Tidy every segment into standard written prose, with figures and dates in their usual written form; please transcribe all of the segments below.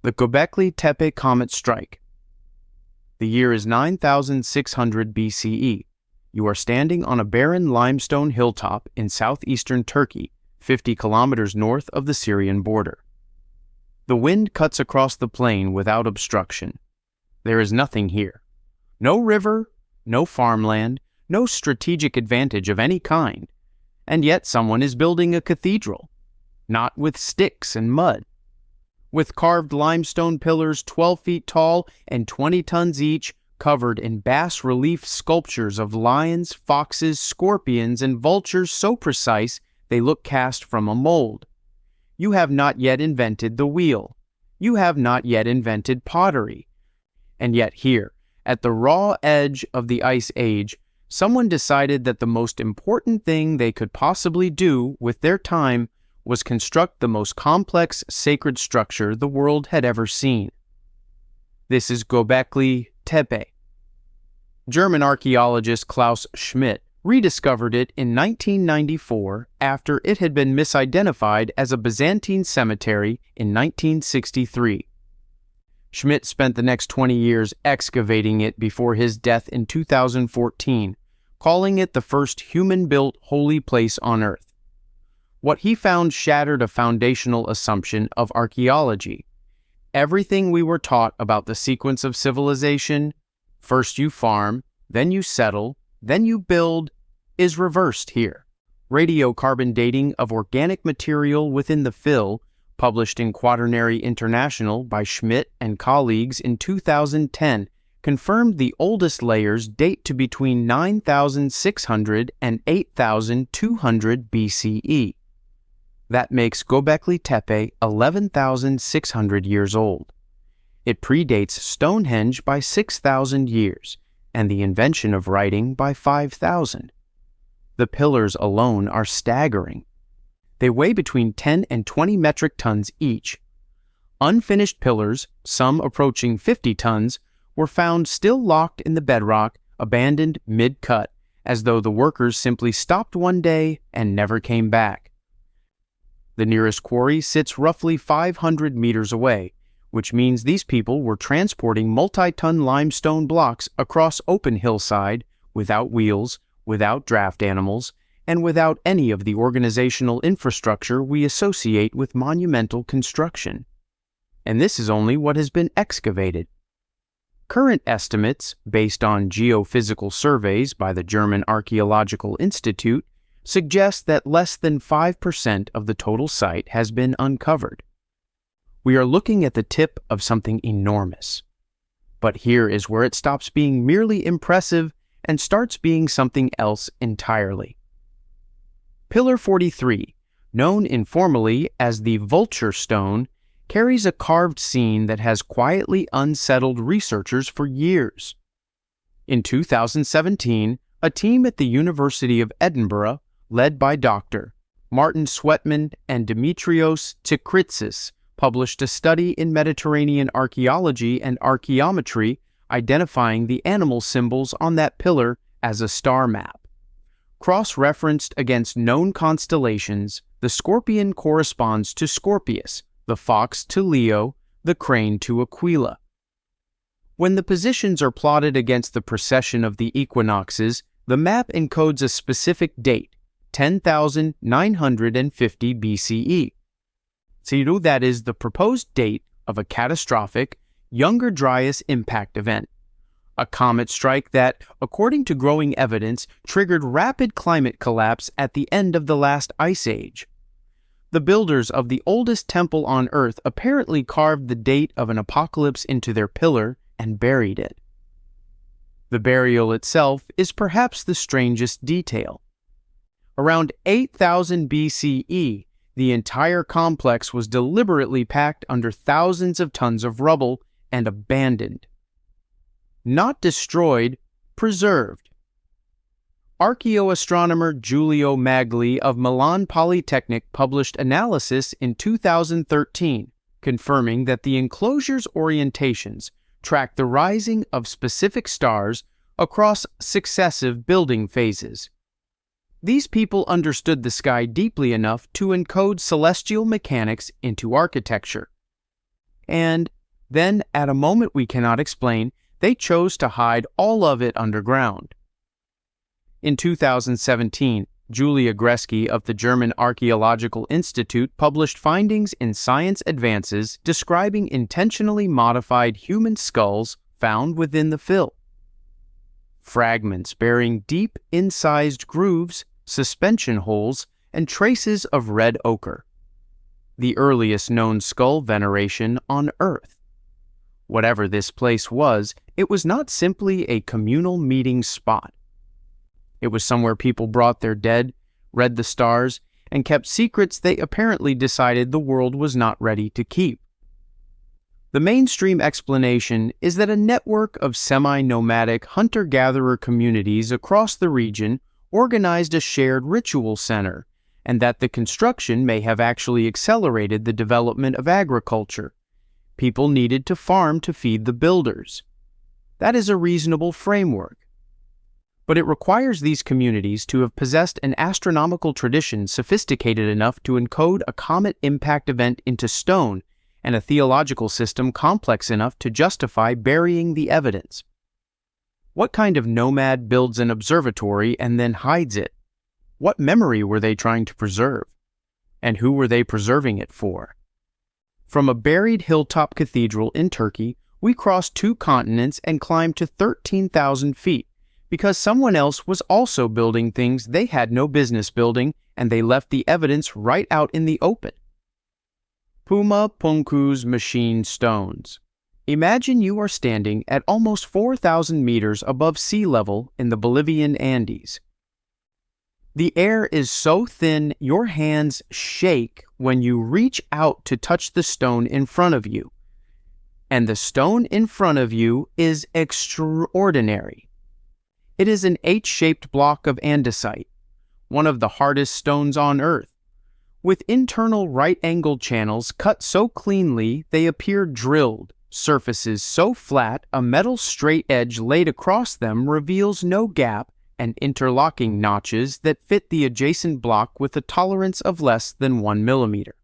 The Göbekli Tepe Comet Strike. The year is 9600 BCE. You are standing on a barren limestone hilltop in southeastern Turkey, 50 kilometers north of the Syrian border. The wind cuts across the plain without obstruction. There is nothing here. No river, no farmland, no strategic advantage of any kind. And yet someone is building a cathedral. Not with sticks and mud. With carved limestone pillars 12 feet tall and 20 tons each, covered in bas-relief sculptures of lions, foxes, scorpions, and vultures so precise they look cast from a mold. You have not yet invented the wheel. You have not yet invented pottery. And yet here, at the raw edge of the Ice Age, someone decided that the most important thing they could possibly do with their time was construct the most complex sacred structure the world had ever seen. This is Göbekli Tepe. German archaeologist Klaus Schmidt rediscovered it in 1994 after it had been misidentified as a Byzantine cemetery in 1963. Schmidt spent the next 20 years excavating it before his death in 2014, calling it the first human-built holy place on Earth. What he found shattered a foundational assumption of archaeology. Everything we were taught about the sequence of civilization, first you farm, then you settle, then you build, is reversed here. Radiocarbon dating of organic material within the fill, published in Quaternary International by Schmidt and colleagues in 2010, confirmed the oldest layers date to between 9,600 and 8,200 BCE. That makes Göbekli Tepe 11,600 years old. It predates Stonehenge by 6,000 years, and the invention of writing by 5,000. The pillars alone are staggering. They weigh between 10 and 20 metric tons each. Unfinished pillars, some approaching 50 tons, were found still locked in the bedrock, abandoned mid-cut, as though the workers simply stopped one day and never came back. The nearest quarry sits roughly 500 meters away, which means these people were transporting multi-ton limestone blocks across open hillside without wheels, without draft animals, and without any of the organizational infrastructure we associate with monumental construction. And this is only what has been excavated. Current estimates, based on geophysical surveys by the German Archaeological Institute, suggest that less than 5% of the total site has been uncovered. We are looking at the tip of something enormous. But here is where it stops being merely impressive and starts being something else entirely. Pillar 43, known informally as the vulture stone, carries a carved scene that has quietly unsettled researchers for years. In 2017, a team at the University of Edinburgh, led by Dr. Martin Sweatman and Dimitrios Tsikritsis, published a study in Mediterranean archaeology and archaeometry identifying the animal symbols on that pillar as a star map. Cross-referenced against known constellations, the scorpion corresponds to Scorpius, the fox to Leo, the crane to Aquila. When the positions are plotted against the precession of the equinoxes, the map encodes a specific date, 10,950 BCE. Ciru, that is the proposed date of a catastrophic, Younger Dryas impact event. A comet strike that, according to growing evidence, triggered rapid climate collapse at the end of the last ice age. The builders of the oldest temple on Earth apparently carved the date of an apocalypse into their pillar and buried it. The burial itself is perhaps the strangest detail. Around 8,000 BCE, the entire complex was deliberately packed under thousands of tons of rubble and abandoned. Not destroyed, preserved. Archaeoastronomer Giulio Magli of Milan Polytechnic published analysis in 2013, confirming that the enclosure's orientations track the rising of specific stars across successive building phases. These people understood the sky deeply enough to encode celestial mechanics into architecture. And Then, at a moment we cannot explain, they chose to hide all of it underground. In 2017, Julia Gresky of the German Archaeological Institute published findings in Science Advances describing intentionally modified human skulls found within the fill. Fragments bearing deep incised grooves, suspension holes, and traces of red ochre. The earliest known skull veneration on Earth. Whatever this place was, it was not simply a communal meeting spot. It was somewhere people brought their dead, read the stars, and kept secrets they apparently decided the world was not ready to keep. The mainstream explanation is that a network of semi-nomadic hunter-gatherer communities across the region organized a shared ritual center, and that the construction may have actually accelerated the development of agriculture. People needed to farm to feed the builders. That is a reasonable framework. But it requires these communities to have possessed an astronomical tradition sophisticated enough to encode a comet impact event into stone and a theological system complex enough to justify burying the evidence. What kind of nomad builds an observatory and then hides it? What memory were they trying to preserve? And who were they preserving it for? From a buried hilltop cathedral in Turkey, we crossed 2 continents and climbed to 13,000 feet because someone else was also building things they had no business building, and they left the evidence right out in the open. Puma Punku's machine stones. Imagine you are standing at almost 4,000 meters above sea level in the Bolivian Andes. The air is so thin your hands shake when you reach out to touch the stone in front of you. And the stone in front of you is extraordinary. It is an H-shaped block of andesite, one of the hardest stones on Earth. With internal right-angled channels cut so cleanly they appear drilled, surfaces so flat a metal straight edge laid across them reveals no gap, and interlocking notches that fit the adjacent block with a tolerance of less than 1 millimeter.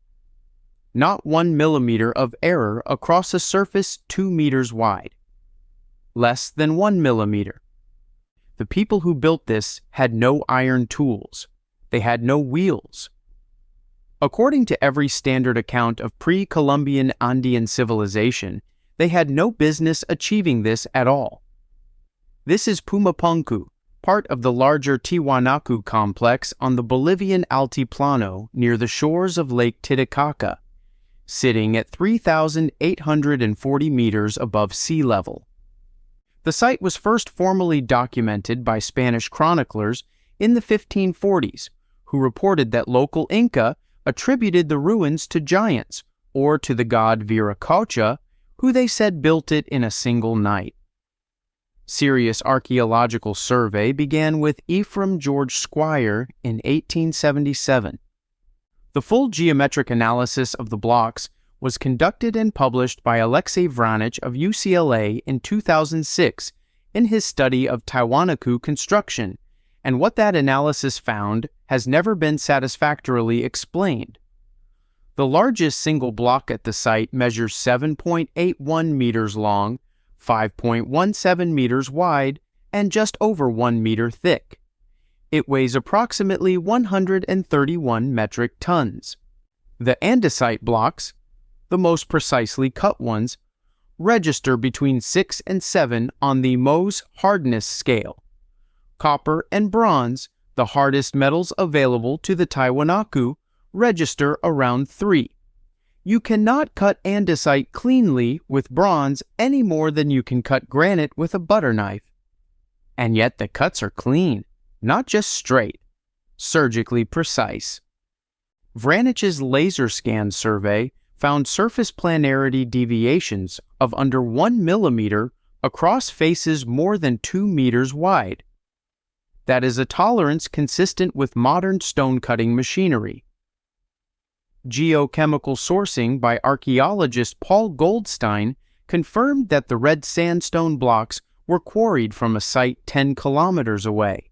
Not 1 millimeter of error across a surface 2 meters wide. Less than 1 millimeter. The people who built this had no iron tools. They had no wheels. According to every standard account of pre-Columbian Andean civilization, they had no business achieving this at all. This is Pumapunku, part of the larger Tiwanaku complex on the Bolivian Altiplano near the shores of Lake Titicaca, sitting at 3,840 meters above sea level. The site was first formally documented by Spanish chroniclers in the 1540s, who reported that local Inca attributed the ruins to giants, or to the god Viracocha, who they said built it in a single night. Serious archaeological survey began with Ephraim George Squire in 1877. The full geometric analysis of the blocks was conducted and published by Alexei Vranich of UCLA in 2006 in his study of Tiwanaku construction, and what that analysis found has never been satisfactorily explained. The largest single block at the site measures 7.81 meters long, 5.17 meters wide, and just over 1 meter thick. It weighs approximately 131 metric tons. The andesite blocks, the most precisely cut ones, register between 6 and 7 on the Mohs hardness scale. Copper and bronze, the hardest metals available to the Tiwanaku, register around 3. You cannot cut andesite cleanly with bronze any more than you can cut granite with a butter knife. And yet the cuts are clean, not just straight, surgically precise. Vranich's laser scan survey found surface planarity deviations of under 1 millimeter across faces more than 2 meters wide. That is a tolerance consistent with modern stone-cutting machinery. Geochemical sourcing by archaeologist Paul Goldstein confirmed that the red sandstone blocks were quarried from a site 10 kilometers away.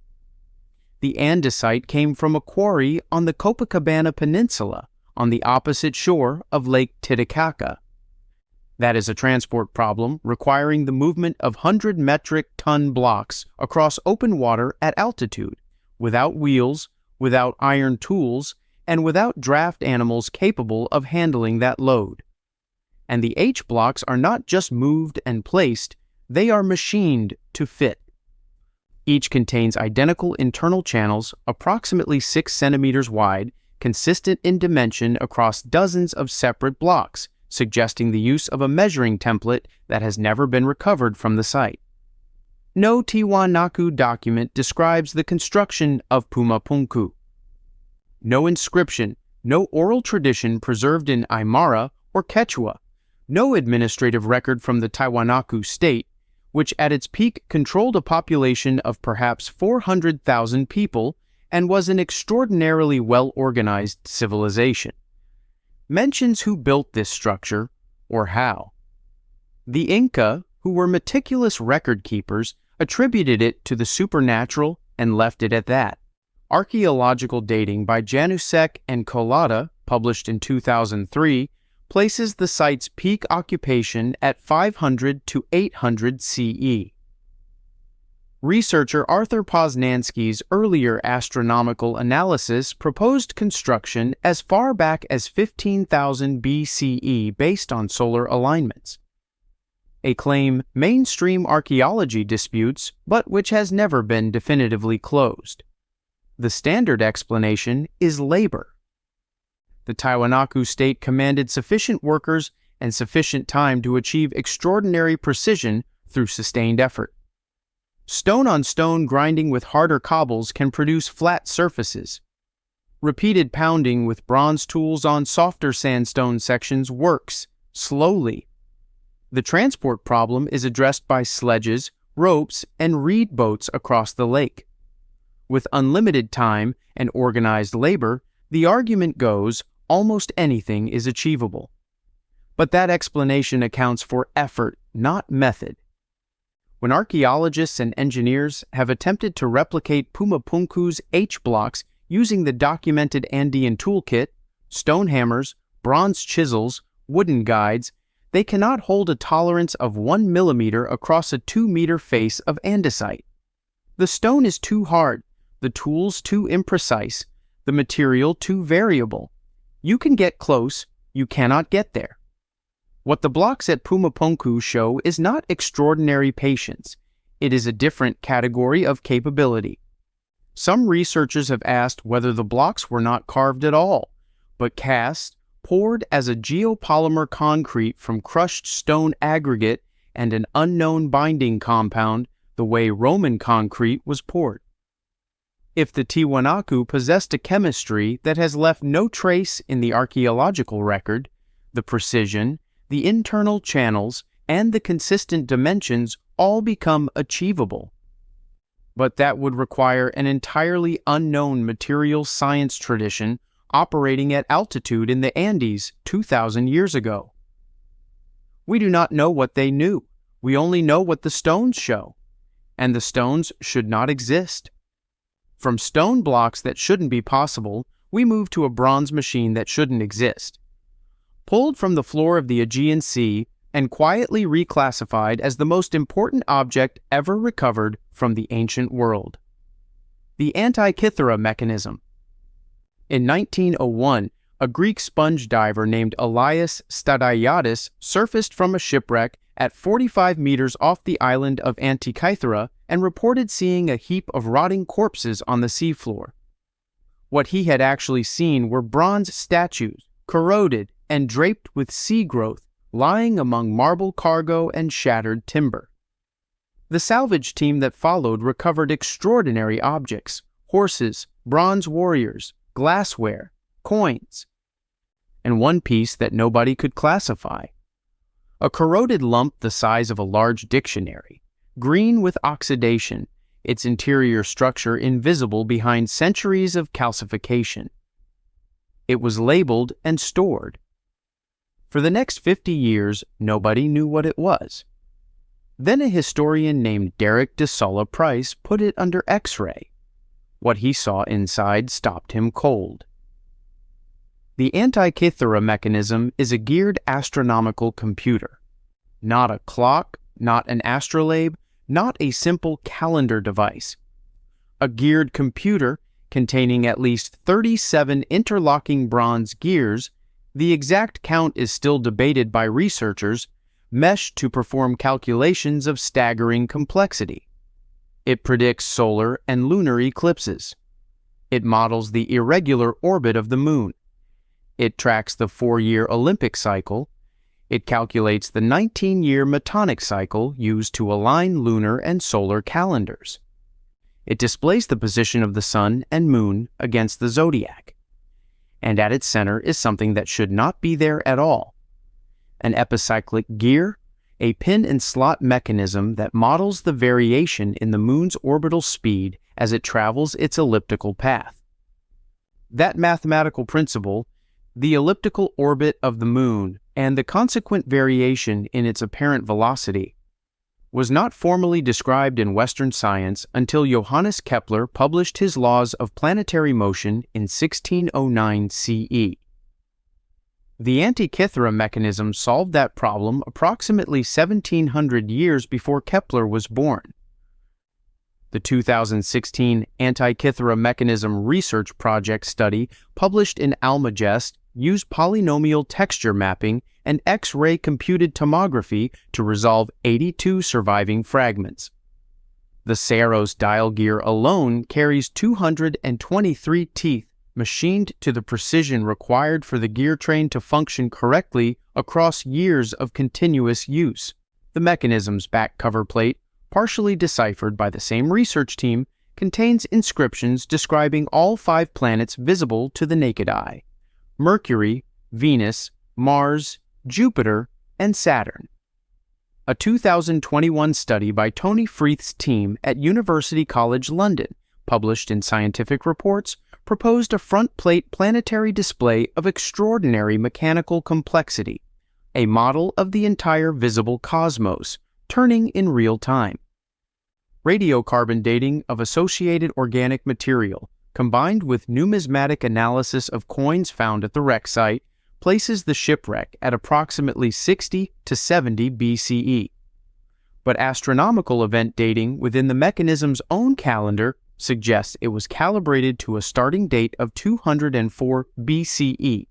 The andesite came from a quarry on the Copacabana Peninsula on the opposite shore of Lake Titicaca. That is a transport problem requiring the movement of 100 metric ton blocks across open water at altitude, without wheels, without iron tools, and without draft animals capable of handling that load. And the H blocks are not just moved and placed, they are machined to fit. Each contains identical internal channels approximately 6 centimeters wide, consistent in dimension across dozens of separate blocks, suggesting the use of a measuring template that has never been recovered from the site. No Tiwanaku document describes the construction of Pumapunku. No inscription, no oral tradition preserved in Aymara or Quechua, no administrative record from the Tiwanaku state, which at its peak controlled a population of perhaps 400,000 people and was an extraordinarily well-organized civilization, mentions who built this structure or how. The Inca, who were meticulous record keepers, attributed it to the supernatural and left it at that. Archaeological dating by Janusek and Kolata, published in 2003, places the site's peak occupation at 500 to 800 CE. Researcher Arthur Poznansky's earlier astronomical analysis proposed construction as far back as 15,000 BCE based on solar alignments, a claim mainstream archaeology disputes but which has never been definitively closed. The standard explanation is labor. The Tiwanaku state commanded sufficient workers and sufficient time to achieve extraordinary precision through sustained effort. Stone-on-stone grinding with harder cobbles can produce flat surfaces. Repeated pounding with bronze tools on softer sandstone sections works, slowly. The transport problem is addressed by sledges, ropes, and reed boats across the lake. With unlimited time and organized labor, the argument goes, almost anything is achievable. But that explanation accounts for effort, not method. When archaeologists and engineers have attempted to replicate Pumapunku's H blocks using the documented Andean toolkit, stone hammers, bronze chisels, wooden guides, they cannot hold a tolerance of 1 millimeter across a 2-meter face of andesite. The stone is too hard, the tools too imprecise, the material too variable. You can get close, you cannot get there. What the blocks at Pumapunku show is not extraordinary patience. It is a different category of capability. Some researchers have asked whether the blocks were not carved at all, but cast, poured as a geopolymer concrete from crushed stone aggregate and an unknown binding compound, the way Roman concrete was poured. If the Tiwanaku possessed a chemistry that has left no trace in the archaeological record, the precision, the internal channels, and the consistent dimensions all become achievable. But that would require an entirely unknown material science tradition operating at altitude in the Andes 2,000 years ago. We do not know what they knew. We only know what the stones show. And the stones should not exist. From stone blocks that shouldn't be possible, we move to a bronze machine that shouldn't exist. Pulled from the floor of the Aegean Sea and quietly reclassified as the most important object ever recovered from the ancient world. The Antikythera mechanism. In 1901, a Greek sponge diver named Elias Stadiatis surfaced from a shipwreck at 45 meters off the island of Antikythera and reported seeing a heap of rotting corpses on the seafloor. What he had actually seen were bronze statues, corroded and draped with sea growth, lying among marble cargo and shattered timber. The salvage team that followed recovered extraordinary objects: horses, bronze warriors, glassware, coins, and one piece that nobody could classify. A corroded lump the size of a large dictionary, green with oxidation, its interior structure invisible behind centuries of calcification. It was labeled and stored. For the next 50 years, nobody knew what it was. Then a historian named Derek de Solla Price put it under X-ray. What he saw inside stopped him cold. The Antikythera mechanism is a geared astronomical computer. Not a clock, not an astrolabe, not a simple calendar device. A geared computer containing at least 37 interlocking bronze gears, the exact count is still debated by researchers, meshed to perform calculations of staggering complexity. It predicts solar and lunar eclipses. It models the irregular orbit of the moon. It tracks the 4-year Olympic cycle. It calculates the 19-year Metonic cycle used to align lunar and solar calendars. It displays the position of the sun and moon against the zodiac. And at its center is something that should not be there at all: an epicyclic gear, a pin and slot mechanism that models the variation in the moon's orbital speed as it travels its elliptical path. That mathematical principle, the elliptical orbit of the moon and the consequent variation in its apparent velocity, was not formally described in Western science until Johannes Kepler published his laws of planetary motion in 1609 CE. The Antikythera mechanism solved that problem approximately 1700 years before Kepler was born. The 2016 Antikythera Mechanism Research Project study published in Almagest used polynomial texture mapping and X-ray computed tomography to resolve 82 surviving fragments. The Saros dial gear alone carries 223 teeth machined to the precision required for the gear train to function correctly across years of continuous use. The mechanism's back cover plate, partially deciphered by the same research team, contains inscriptions describing all 5 planets visible to the naked eye: Mercury, Venus, Mars, Jupiter, and Saturn. A 2021 study by Tony Freeth's team at University College London, published in Scientific Reports, proposed a front-plate planetary display of extraordinary mechanical complexity, a model of the entire visible cosmos, turning in real time. Radiocarbon dating of associated organic material, combined with numismatic analysis of coins found at the wreck site, places the shipwreck at approximately 60 to 70 BCE. But astronomical event dating within the mechanism's own calendar suggests it was calibrated to a starting date of 204 BCE,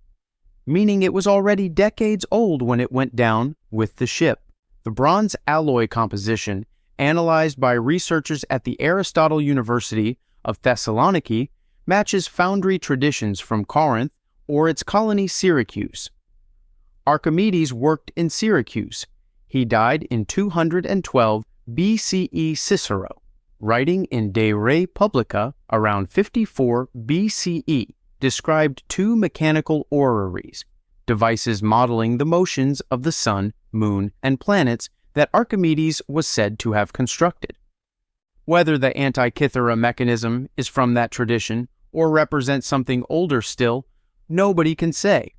meaning it was already decades old when it went down with the ship. The bronze alloy composition, analyzed by researchers at the Aristotle University of Thessaloniki, matches foundry traditions from Corinth or its colony Syracuse. Archimedes worked in Syracuse. He died in 212 BCE. Cicero, writing in De Re Publica around 54 BCE, described 2 mechanical orreries, devices modeling the motions of the sun, moon, and planets that Archimedes was said to have constructed. Whether the Antikythera mechanism is from that tradition or represents something older still, nobody can say.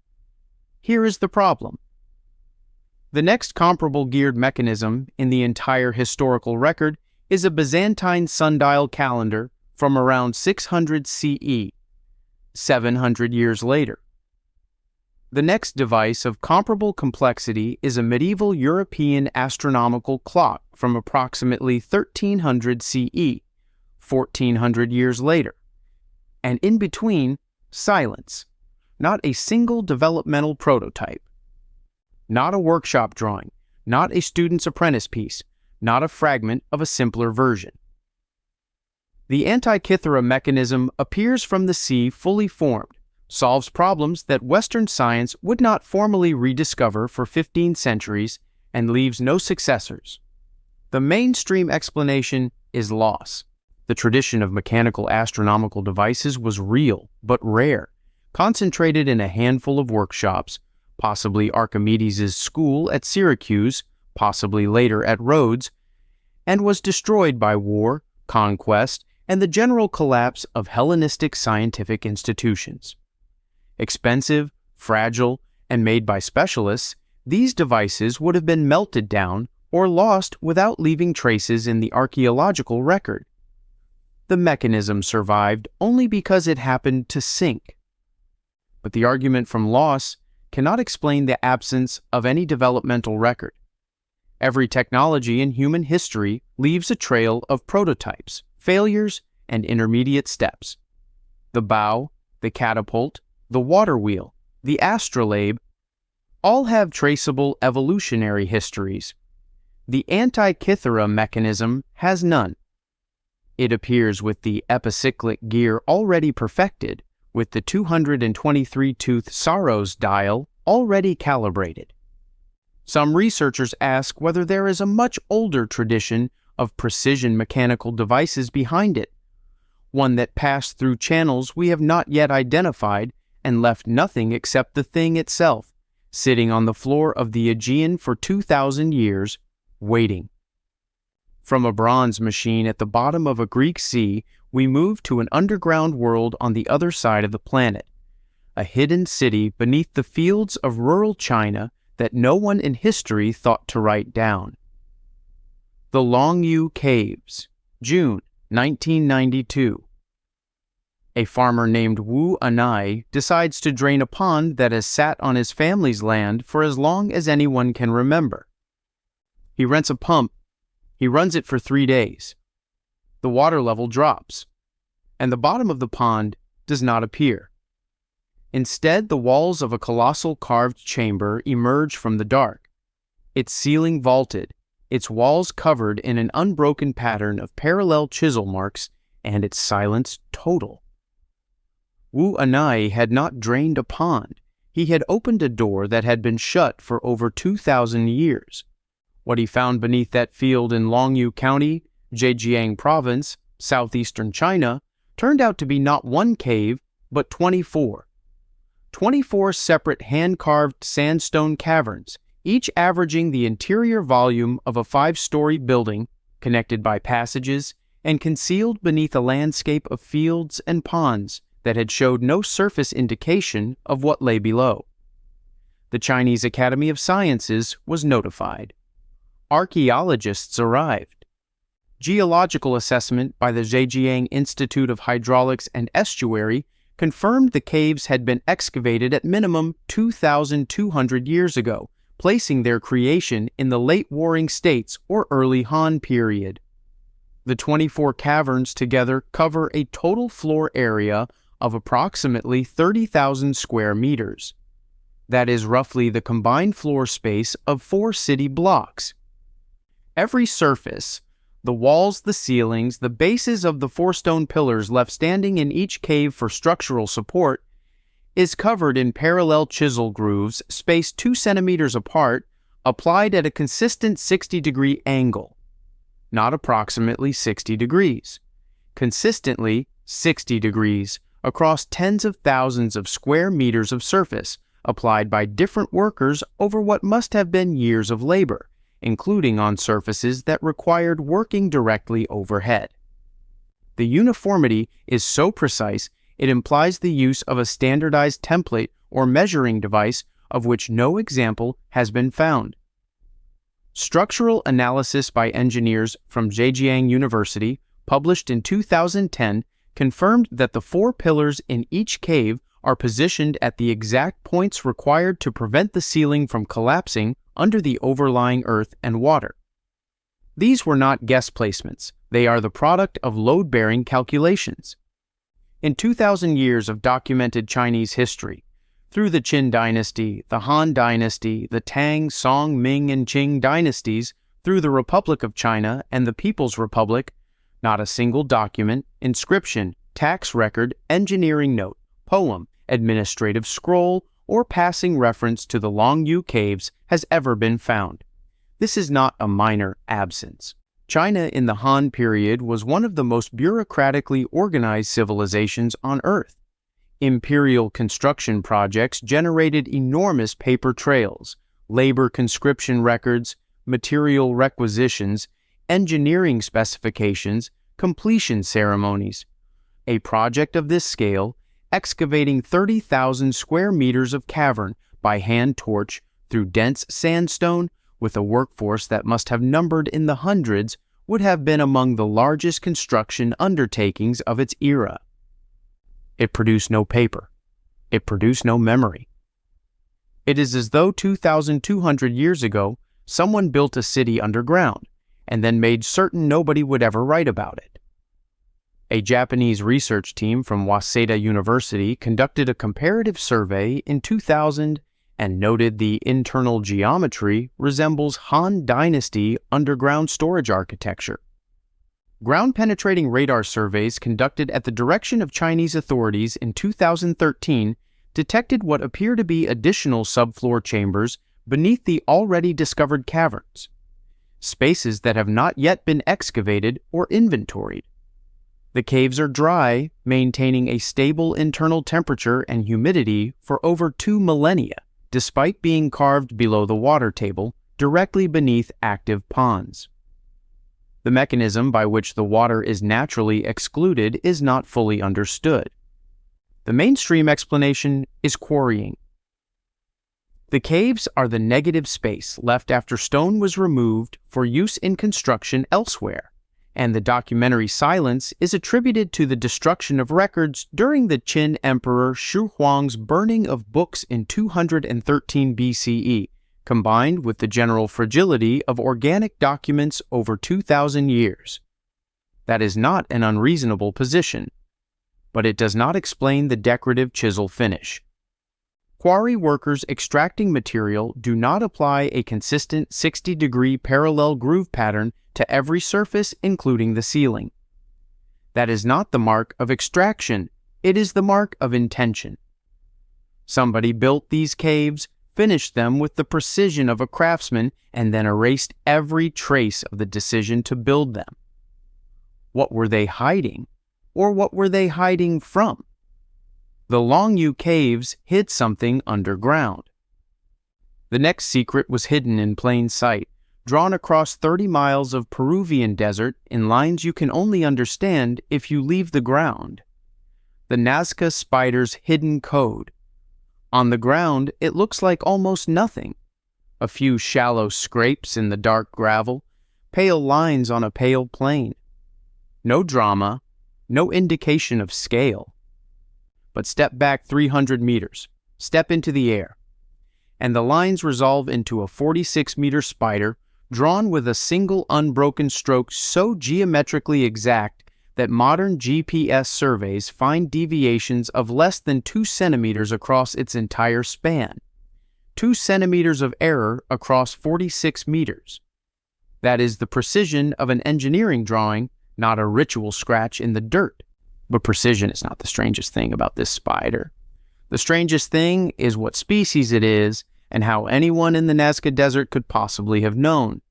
Here is the problem. The next comparable geared mechanism in the entire historical record is a Byzantine sundial calendar from around 600 CE, 700 years later. The next device of comparable complexity is a medieval European astronomical clock from approximately 1300 CE, 1400 years later. And in between, silence. Not a single developmental prototype. Not a workshop drawing, not a student's apprentice piece, not a fragment of a simpler version. The Antikythera mechanism appears from the sea fully formed, solves problems that Western science would not formally rediscover for 15 centuries, and leaves no successors. The mainstream explanation is loss. The tradition of mechanical astronomical devices was real, but rare, concentrated in a handful of workshops, possibly Archimedes' school at Syracuse, possibly later at Rhodes, and was destroyed by war, conquest, and the general collapse of Hellenistic scientific institutions. Expensive, fragile, and made by specialists, these devices would have been melted down or lost without leaving traces in the archaeological record. The mechanism survived only because it happened to sink. But the argument from loss cannot explain the absence of any developmental record. Every technology in human history leaves a trail of prototypes, failures, and intermediate steps. The bow, the catapult, the water wheel, the astrolabe, all have traceable evolutionary histories. The Antikythera mechanism has none. It appears with the epicyclic gear already perfected, with the 223-tooth Saros dial already calibrated. Some researchers ask whether there is a much older tradition of precision mechanical devices behind it, one that passed through channels we have not yet identified and left nothing except the thing itself, sitting on the floor of the Aegean for 2,000 years, waiting. From a bronze machine at the bottom of a Greek sea, we move to an underground world on the other side of the planet, a hidden city beneath the fields of rural China that no one in history thought to write down. The Longyu Caves, June 1992. A farmer named Wu Anai decides to drain a pond that has sat on his family's land for as long as anyone can remember. He rents a pump. He runs it for 3 days. The water level drops, and the bottom of the pond does not appear. Instead, the walls of a colossal carved chamber emerge from the dark, its ceiling vaulted, its walls covered in an unbroken pattern of parallel chisel marks, and its silence total. Wu Anai had not drained a pond. He had opened a door that had been shut for over 2,000 years. What he found beneath that field in Longyu County, Zhejiang Province, southeastern China, turned out to be not one cave, but 24. 24 separate hand-carved sandstone caverns, each averaging the interior volume of a 5-story building, connected by passages, and concealed beneath a landscape of fields and ponds that had showed no surface indication of what lay below. The Chinese Academy of Sciences was notified. Archaeologists arrived. Geological assessment by the Zhejiang Institute of Hydraulics and Estuary confirmed the caves had been excavated at minimum 2,200 years ago, placing their creation in the late Warring States or early Han period. The 24 caverns together cover a total floor area of approximately 30,000 square meters. That is roughly the combined floor space of 4 city blocks. Every surface, the walls, the ceilings, the bases of the 4 stone pillars left standing in each cave for structural support, is covered in parallel chisel grooves spaced 2 centimeters apart, applied at a consistent 60-degree angle. Not approximately 60 degrees. Consistently 60 degrees across tens of thousands of square meters of surface, applied by different workers over what must have been years of labor, including on surfaces that required working directly overhead. The uniformity is so precise it implies the use of a standardized template or measuring device of which no example has been found. Structural analysis by engineers from Zhejiang University, published in 2010, confirmed that the 4 pillars in each cave are positioned at the exact points required to prevent the ceiling from collapsing under the overlying earth and water. These were not guess placements. They are the product of load-bearing calculations. In 2,000 years of documented Chinese history, through the Qin dynasty, the Han dynasty, the Tang, Song, Ming, and Qing dynasties, through the Republic of China and the People's Republic, not a single document, inscription, tax record, engineering note, poem, administrative scroll, or passing reference to the Longyu Caves has ever been found. This is not a minor absence. China in the Han period was one of the most bureaucratically organized civilizations on Earth. Imperial construction projects generated enormous paper trails, labor conscription records, material requisitions, engineering specifications, completion ceremonies. A project of this scale, excavating 30,000 square meters of cavern by hand torch through dense sandstone with a workforce that must have numbered in the hundreds, would have been among the largest construction undertakings of its era. It produced no paper. It produced no memory. It is as though 2,200 years ago, someone built a city underground and then made certain nobody would ever write about it. A Japanese research team from Waseda University conducted a comparative survey in 2000 and noted the internal geometry resembles Han Dynasty underground storage architecture. Ground-penetrating radar surveys conducted at the direction of Chinese authorities in 2013 detected what appear to be additional subfloor chambers beneath the already discovered caverns, spaces that have not yet been excavated or inventoried. The caves are dry, maintaining a stable internal temperature and humidity for over 2 millennia, despite being carved below the water table, directly beneath active ponds. The mechanism by which the water is naturally excluded is not fully understood. The mainstream explanation is quarrying. The caves are the negative space left after stone was removed for use in construction elsewhere, and the documentary silence is attributed to the destruction of records during the Qin Emperor Shi Huang's burning of books in 213 BCE, combined with the general fragility of organic documents over 2,000 years. That is not an unreasonable position, but it does not explain the decorative chisel finish. Quarry workers extracting material do not apply a consistent 60-degree parallel groove pattern to every surface, including the ceiling. That is not the mark of extraction, it is the mark of intention. Somebody built these caves, finished them with the precision of a craftsman, and then erased every trace of the decision to build them. What were they hiding? Or what were they hiding from? The Longyu caves hid something underground. The next secret was hidden in plain sight, drawn across 30 miles of Peruvian desert in lines you can only understand if you leave the ground. The Nazca spider's hidden code. On the ground, it looks like almost nothing. A few shallow scrapes in the dark gravel, pale lines on a pale plain. No drama, no indication of scale. But step back 300 meters, step into the air, and the lines resolve into a 46-meter spider drawn with a single unbroken stroke so geometrically exact that modern GPS surveys find deviations of less than 2 centimeters across its entire span. 2 centimeters of error across 46 meters. That is the precision of an engineering drawing, not a ritual scratch in the dirt. But precision is not the strangest thing about this spider. The strangest thing is what species it is and how anyone in the Nazca Desert could possibly have known.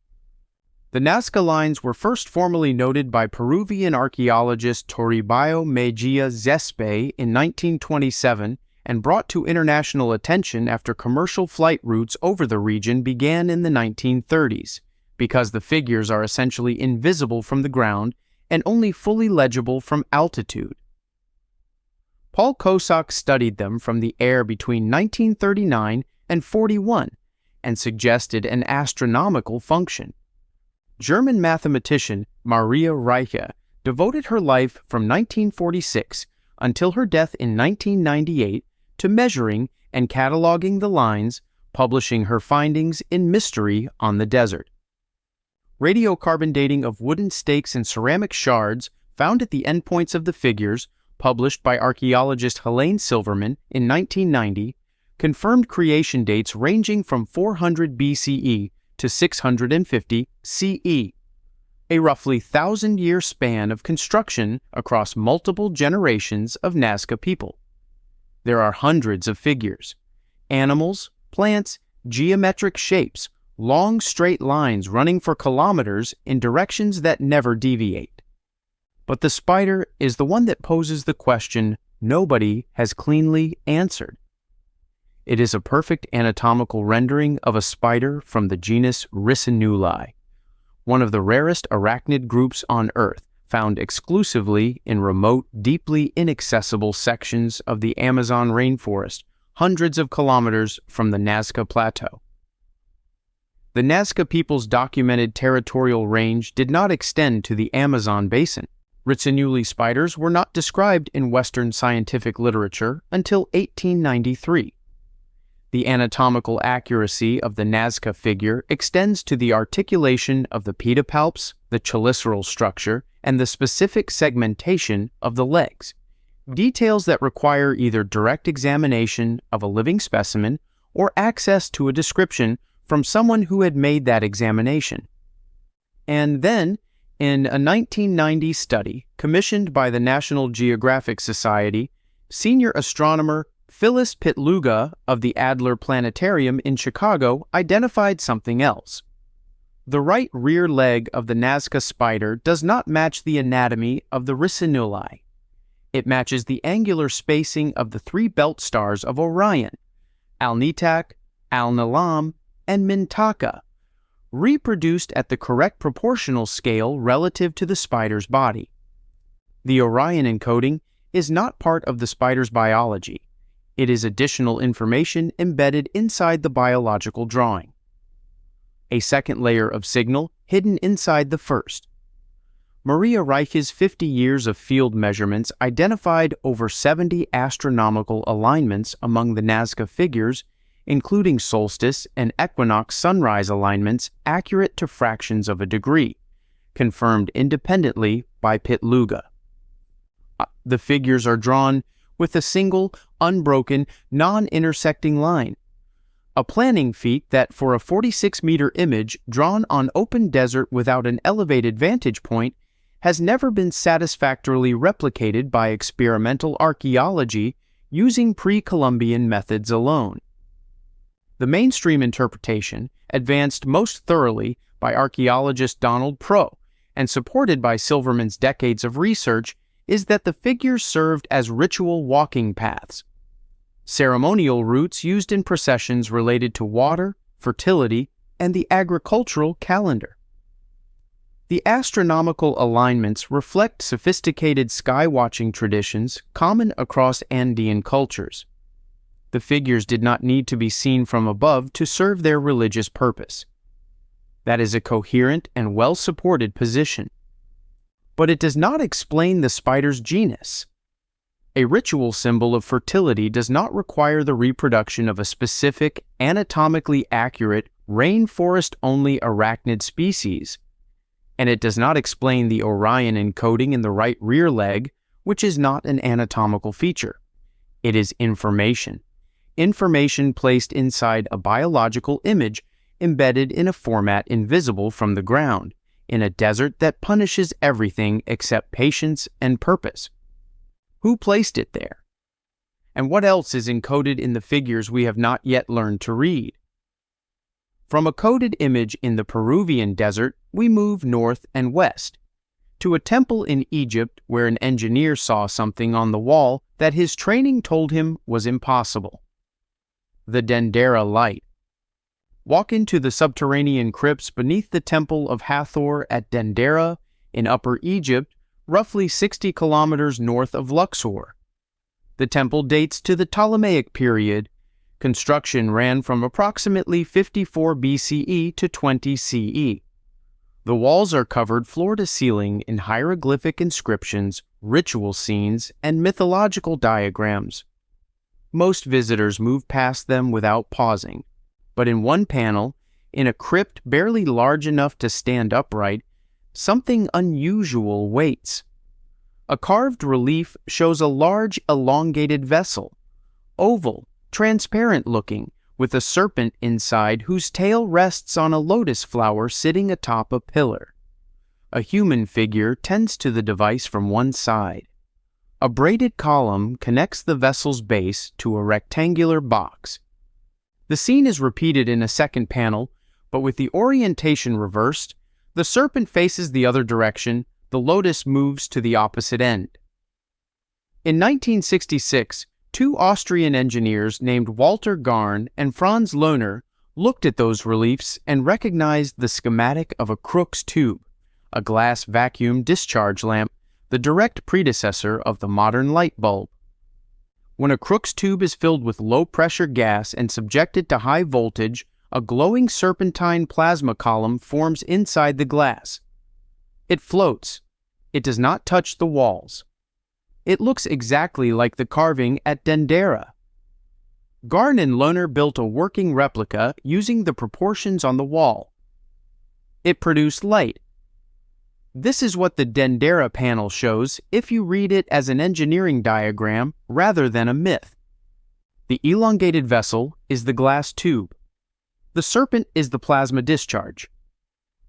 The Nazca lines were first formally noted by Peruvian archaeologist Toribio Mejia Zespe in 1927 and brought to international attention after commercial flight routes over the region began in the 1930s, because the figures are essentially invisible from the ground and only fully legible from altitude. Paul Kosak studied them from the air between 1939 and 41 and suggested an astronomical function. German mathematician Maria Reiche devoted her life from 1946 until her death in 1998 to measuring and cataloging the lines, publishing her findings in Mystery on the Desert. Radiocarbon dating of wooden stakes and ceramic shards found at the endpoints of the figures, published by archaeologist Helene Silverman in 1990, confirmed creation dates ranging from 400 BCE to 650 CE, a roughly 1,000-year span of construction across multiple generations of Nazca people. There are hundreds of figures, animals, plants, geometric shapes, long straight lines running for kilometers in directions that never deviate. But the spider is the one that poses the question nobody has cleanly answered. It is a perfect anatomical rendering of a spider from the genus Riccinulae, one of the rarest arachnid groups on Earth, found exclusively in remote, deeply inaccessible sections of the Amazon rainforest, hundreds of kilometers from the Nazca Plateau. The Nazca people's documented territorial range did not extend to the Amazon basin. Riccinulae spiders were not described in Western scientific literature until 1893. The anatomical accuracy of the Nazca figure extends to the articulation of the pedipalps, the cheliceraal structure, and the specific segmentation of the legs, details that require either direct examination of a living specimen or access to a description from someone who had made that examination. And then, in a 1990 study commissioned by the National Geographic Society, senior astronomer Phyllis Pitluga of the Adler Planetarium in Chicago identified something else. The right rear leg of the Nazca spider does not match the anatomy of the Ricinulae. It matches the angular spacing of the three belt stars of Orion, Alnitak, Alnilam, and Mintaka, reproduced at the correct proportional scale relative to the spider's body. The Orion encoding is not part of the spider's biology. It is additional information embedded inside the biological drawing. A second layer of signal hidden inside the first. Maria Reich's 50 years of field measurements identified over 70 astronomical alignments among the Nazca figures, including solstice and equinox sunrise alignments accurate to fractions of a degree, confirmed independently by Pitluga. The figures are drawn with a single, unbroken, non-intersecting line, a planning feat that for a 46-meter image drawn on open desert without an elevated vantage point has never been satisfactorily replicated by experimental archaeology using pre-Columbian methods alone. The mainstream interpretation, advanced most thoroughly by archaeologist Donald Pro and supported by Silverman's decades of research, is that the figures served as ritual walking paths, ceremonial routes used in processions related to water, fertility, and the agricultural calendar. The astronomical alignments reflect sophisticated sky-watching traditions common across Andean cultures. The figures did not need to be seen from above to serve their religious purpose. That is a coherent and well-supported position. But it does not explain the spider's genus. A ritual symbol of fertility does not require the reproduction of a specific, anatomically accurate, rainforest-only arachnid species, and it does not explain the Orion encoding in the right rear leg, which is not an anatomical feature. It is information. Information placed inside a biological image embedded in a format invisible from the ground, in a desert that punishes everything except patience and purpose. Who placed it there? And what else is encoded in the figures we have not yet learned to read? From a coded image in the Peruvian desert, we move north and west, to a temple in Egypt where an engineer saw something on the wall that his training told him was impossible. The Dendera light. Walk into the subterranean crypts beneath the Temple of Hathor at Dendera in Upper Egypt, roughly 60 kilometers north of Luxor. The temple dates to the Ptolemaic period. Construction ran from approximately 54 BCE to 20 CE. The walls are covered floor to ceiling in hieroglyphic inscriptions, ritual scenes, and mythological diagrams. Most visitors move past them without pausing. But in one panel, in a crypt barely large enough to stand upright, something unusual waits. A carved relief shows a large elongated vessel, oval, transparent-looking, with a serpent inside whose tail rests on a lotus flower sitting atop a pillar. A human figure tends to the device from one side. A braided column connects the vessel's base to a rectangular box. The scene is repeated in a second panel, but with the orientation reversed, the serpent faces the other direction, the lotus moves to the opposite end. In 1966, two Austrian engineers named Walter Garn and Franz Lohner looked at those reliefs and recognized the schematic of a Crookes tube, a glass vacuum discharge lamp, the direct predecessor of the modern light bulb. When a Crookes tube is filled with low-pressure gas and subjected to high voltage, a glowing serpentine plasma column forms inside the glass. It floats. It does not touch the walls. It looks exactly like the carving at Dendera. Garn and Lohner built a working replica using the proportions on the wall. It produced light. This is what the Dendera panel shows if you read it as an engineering diagram rather than a myth. The elongated vessel is the glass tube. The serpent is the plasma discharge.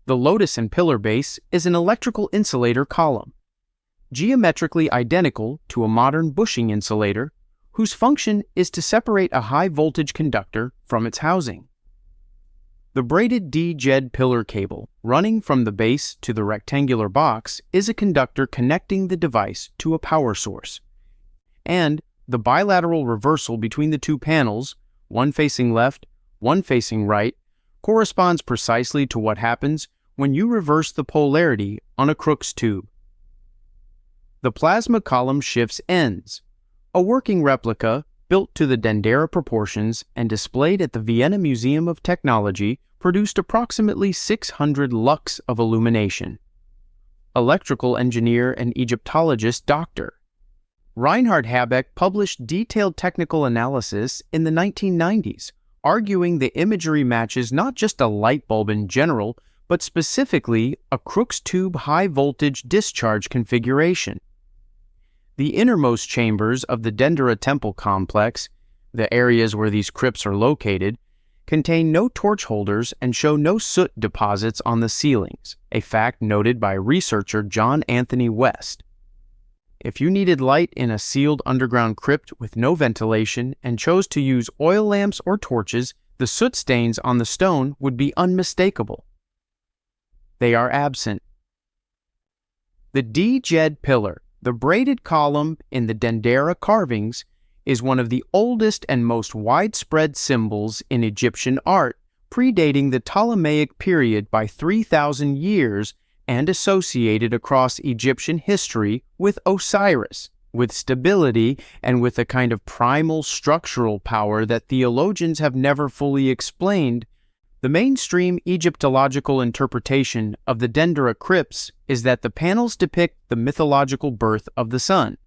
The lotus and pillar base is an electrical insulator column, geometrically identical to a modern bushing insulator, whose function is to separate a high-voltage conductor from its housing. The braided D-jed pillar cable running from the base to the rectangular box is a conductor connecting the device to a power source. And the bilateral reversal between the two panels, one facing left, one facing right, corresponds precisely to what happens when you reverse the polarity on a Crookes tube. The plasma column shifts ends. A working replica, built to the Dendera proportions and displayed at the Vienna Museum of Technology, produced approximately 600 lux of illumination. Electrical engineer and Egyptologist Dr. Reinhard Habeck published detailed technical analysis in the 1990s, arguing the imagery matches not just a light bulb in general, but specifically a Crookes tube high-voltage discharge configuration. The innermost chambers of the Dendera temple complex, the areas where these crypts are located, contain no torch holders and show no soot deposits on the ceilings, a fact noted by researcher John Anthony West. If you needed light in a sealed underground crypt with no ventilation and chose to use oil lamps or torches, the soot stains on the stone would be unmistakable. They are absent. The D-jed pillar, the braided column in the Dendera carvings, is one of the oldest and most widespread symbols in Egyptian art, predating the Ptolemaic period by 3,000 years and associated across Egyptian history with Osiris, with stability and with a kind of primal structural power that theologians have never fully explained. The mainstream Egyptological interpretation of the Dendera crypts is that the panels depict the mythological birth of the sun,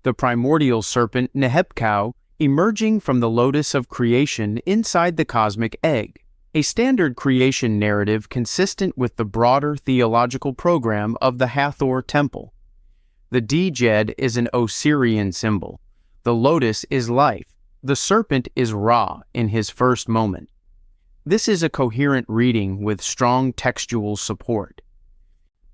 the primordial serpent Nehebkau emerging from the lotus of creation inside the cosmic egg, a standard creation narrative consistent with the broader theological program of the Hathor temple. The D-jed is an Osirian symbol. The lotus is life. The serpent is Ra in his first moment. This is a coherent reading with strong textual support.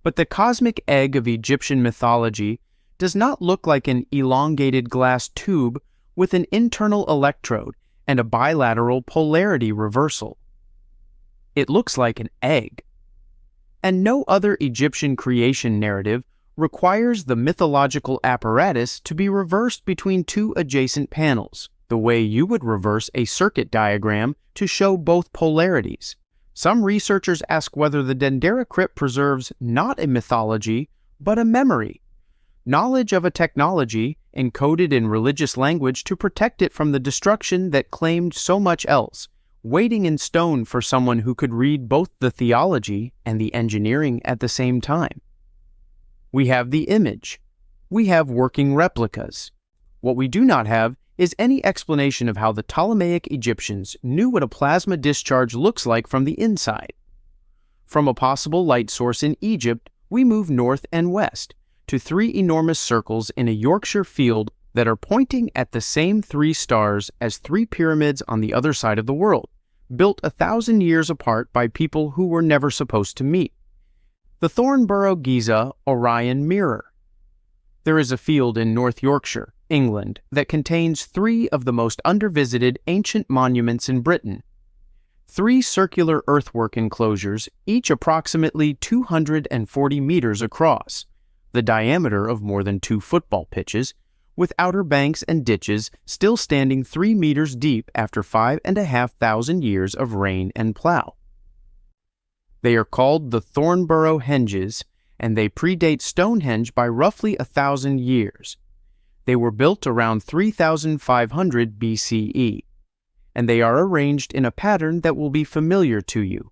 But the cosmic egg of Egyptian mythology does not look like an elongated glass tube with an internal electrode and a bilateral polarity reversal. It looks like an egg. And no other Egyptian creation narrative requires the mythological apparatus to be reversed between two adjacent panels, the way you would reverse a circuit diagram to show both polarities. Some researchers ask whether the Dendera crypt preserves not a mythology, but a memory, knowledge of a technology encoded in religious language to protect it from the destruction that claimed so much else, waiting in stone for someone who could read both the theology and the engineering at the same time. We have the image. We have working replicas. What we do not have is any explanation of how the Ptolemaic Egyptians knew what a plasma discharge looks like from the inside. From a possible light source in Egypt, we move north and west to three enormous circles in a Yorkshire field that are pointing at the same three stars as three pyramids on the other side of the world, built 1,000 years apart by people who were never supposed to meet. The Thornborough Giza Orion Mirror. There is a field in North Yorkshire, England, that contains three of the most undervisited ancient monuments in Britain. Three circular earthwork enclosures, each approximately 240 meters across, the diameter of more than 2 football pitches, with outer banks and ditches still standing 3 meters deep after 5,500 years of rain and plow. They are called the Thornborough Henges, and they predate Stonehenge by roughly 1,000 years. They were built around 3,500 BCE, and they are arranged in a pattern that will be familiar to you.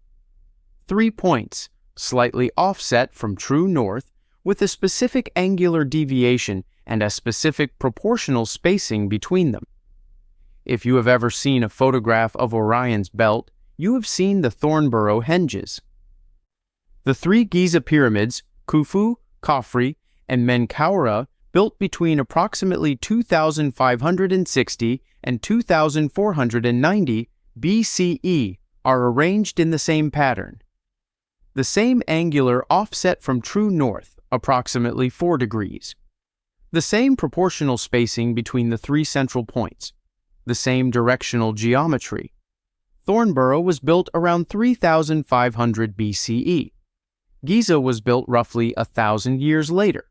3 points, slightly offset from true north, with a specific angular deviation and a specific proportional spacing between them. If you have ever seen a photograph of Orion's belt, you have seen the Thornborough henges. The three Giza pyramids, Khufu, Khafre, and Menkaure, built between approximately 2560 and 2490 BCE, are arranged in the same pattern. The same angular offset from true north, approximately 4 degrees. The same proportional spacing between the three central points. The same directional geometry. Thornborough was built around 3500 BCE. Giza was built roughly 1,000 years later.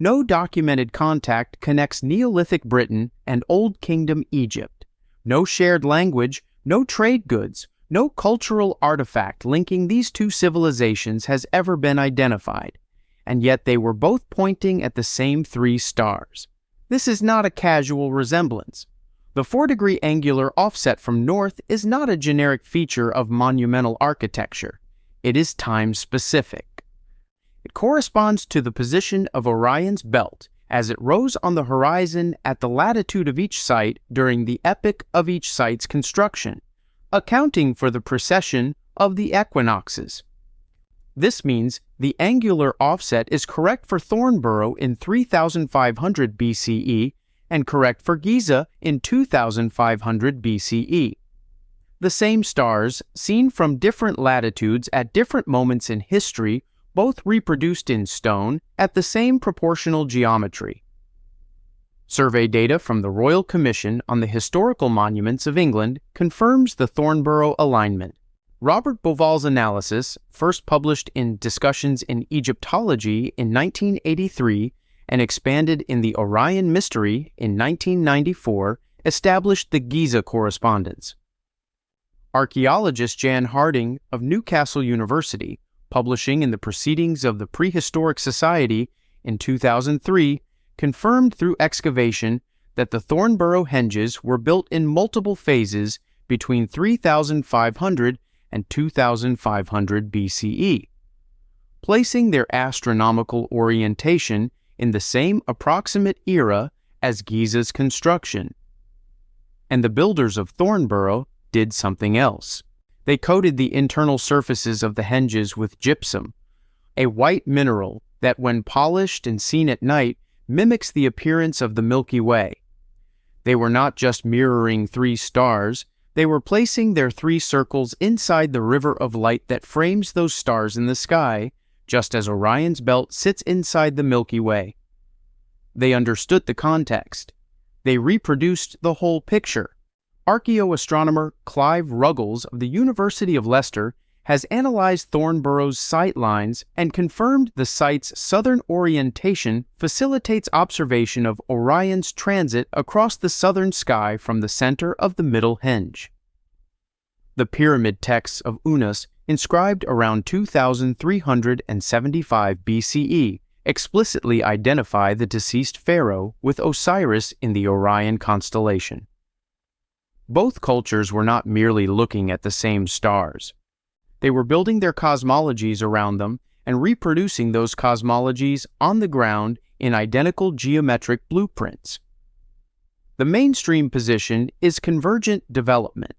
No documented contact connects Neolithic Britain and Old Kingdom Egypt. No shared language, no trade goods, no cultural artifact linking these two civilizations has ever been identified, and yet they were both pointing at the same three stars. This is not a casual resemblance. The 4-degree angular offset from north is not a generic feature of monumental architecture. It is time-specific. It corresponds to the position of Orion's belt as it rose on the horizon at the latitude of each site during the epoch of each site's construction, accounting for the precession of the equinoxes. This means the angular offset is correct for Thornborough in 3500 BCE and correct for Giza in 2500 BCE. The same stars, seen from different latitudes at different moments in history, both reproduced in stone at the same proportional geometry. Survey data from the Royal Commission on the Historical Monuments of England confirms the Thornborough alignment. Robert Bauval's analysis, first published in Discussions in Egyptology in 1983 and expanded in the Orion Mystery in 1994, established the Giza correspondence. Archaeologist Jan Harding of Newcastle University, publishing in the Proceedings of the Prehistoric Society in 2003, confirmed through excavation that the Thornborough henges were built in multiple phases between 3500 and 2500 BCE, placing their astronomical orientation in the same approximate era as Giza's construction. And the builders of Thornborough did something else. They coated the internal surfaces of the henges with gypsum, a white mineral that, when polished and seen at night, mimics the appearance of the Milky Way. They were not just mirroring three stars, they were placing their three circles inside the river of light that frames those stars in the sky, just as Orion's belt sits inside the Milky Way. They understood the context. They reproduced the whole picture. Archaeoastronomer Clive Ruggles of the University of Leicester has analyzed Thornborough's sight lines and confirmed the site's southern orientation facilitates observation of Orion's transit across the southern sky from the center of the middle henge. The pyramid texts of Unas, inscribed around 2375 BCE, explicitly identify the deceased pharaoh with Osiris in the Orion constellation. Both cultures were not merely looking at the same stars. They were building their cosmologies around them and reproducing those cosmologies on the ground in identical geometric blueprints. The mainstream position is convergent development.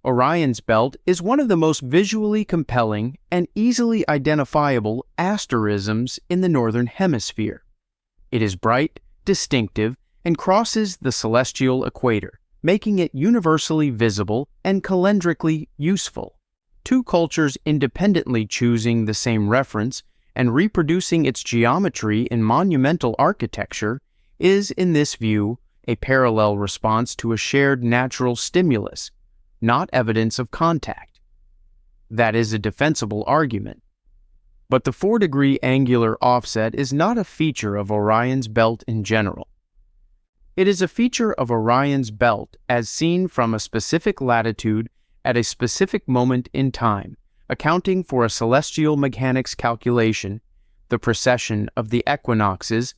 Orion's belt is one of the most visually compelling and easily identifiable asterisms in the Northern Hemisphere. It is bright, distinctive, and crosses the celestial equator, making it universally visible and calendrically useful. Two cultures independently choosing the same reference and reproducing its geometry in monumental architecture is, in this view, a parallel response to a shared natural stimulus, not evidence of contact. That is a defensible argument. But the 4-degree angular offset is not a feature of Orion's belt in general. It is a feature of Orion's belt as seen from a specific latitude at a specific moment in time, accounting for a celestial mechanics calculation, the precession of the equinoxes,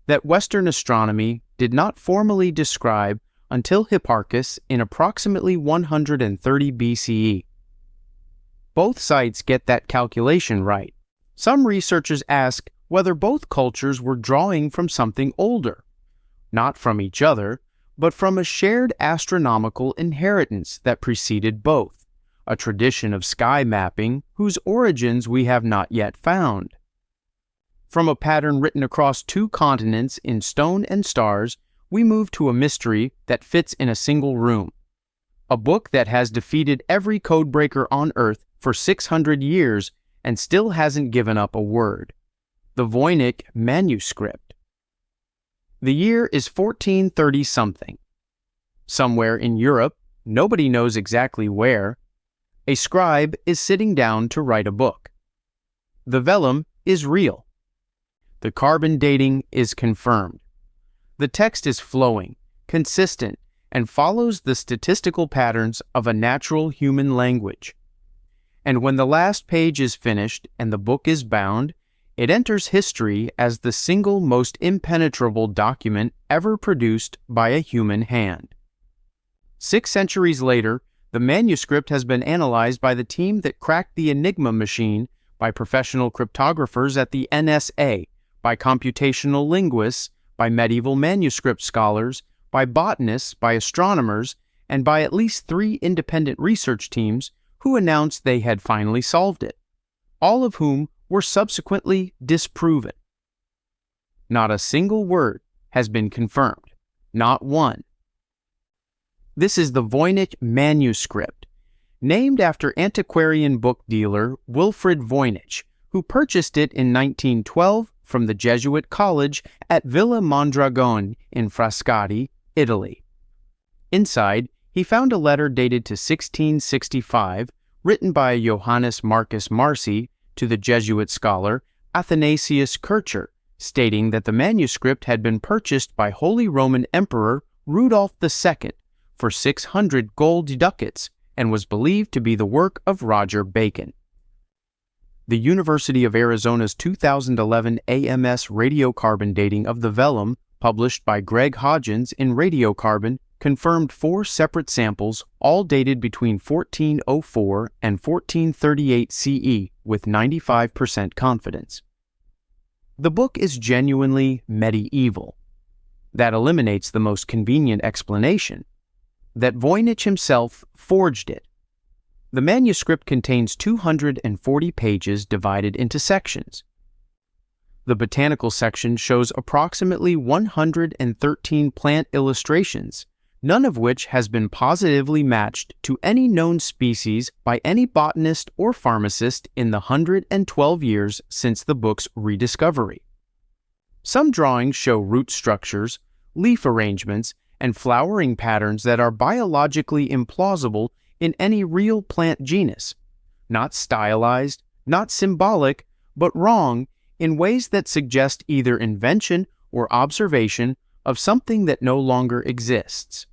that Western astronomy did not formally describe until Hipparchus in approximately 130 BCE. Both sites get that calculation right. Some researchers ask whether both cultures were drawing from something older, not from each other, but from a shared astronomical inheritance that preceded both, a tradition of sky mapping whose origins we have not yet found. From a pattern written across 2 continents in stone and stars, we move to a mystery that fits in a single room. A book that has defeated every codebreaker on Earth for 600 years and still hasn't given up a word. The Voynich manuscript. The year is 1430-something. Somewhere in Europe, nobody knows exactly where, a scribe is sitting down to write a book. The vellum is real. The carbon dating is confirmed. The text is flowing, consistent, and follows the statistical patterns of a natural human language. And when the last page is finished and the book is bound, it enters history as the single most impenetrable document ever produced by a human hand. 6 centuries later, the manuscript has been analyzed by the team that cracked the Enigma machine, by professional cryptographers at the NSA, by computational linguists, by medieval manuscript scholars, by botanists, by astronomers, and by at least 3 independent research teams who announced they had finally solved it, all of whom were subsequently disproven. Not a single word has been confirmed, not one. This is the Voynich manuscript, named after antiquarian book dealer Wilfrid Voynich, who purchased it in 1912 from the Jesuit college at Villa Mondragone in Frascati, Italy. Inside, he found a letter dated to 1665, written by Johannes Marcus Marci to the Jesuit scholar Athanasius Kircher, stating that the manuscript had been purchased by Holy Roman Emperor Rudolph II for 600 gold ducats and was believed to be the work of Roger Bacon. The University of Arizona's 2011 AMS radiocarbon dating of the vellum, published by Greg Hodgins in Radiocarbon, confirmed 4 separate samples, all dated between 1404 and 1438 CE with 95% confidence. The book is genuinely medieval. That eliminates the most convenient explanation, that Voynich himself forged it. The manuscript contains 240 pages divided into sections. The botanical section shows approximately 113 plant illustrations, none of which has been positively matched to any known species by any botanist or pharmacist in the 112 years since the book's rediscovery. Some drawings show root structures, leaf arrangements, and flowering patterns that are biologically implausible in any real plant genus, not stylized, not symbolic, but wrong in ways that suggest either invention or observation of something that no longer exists.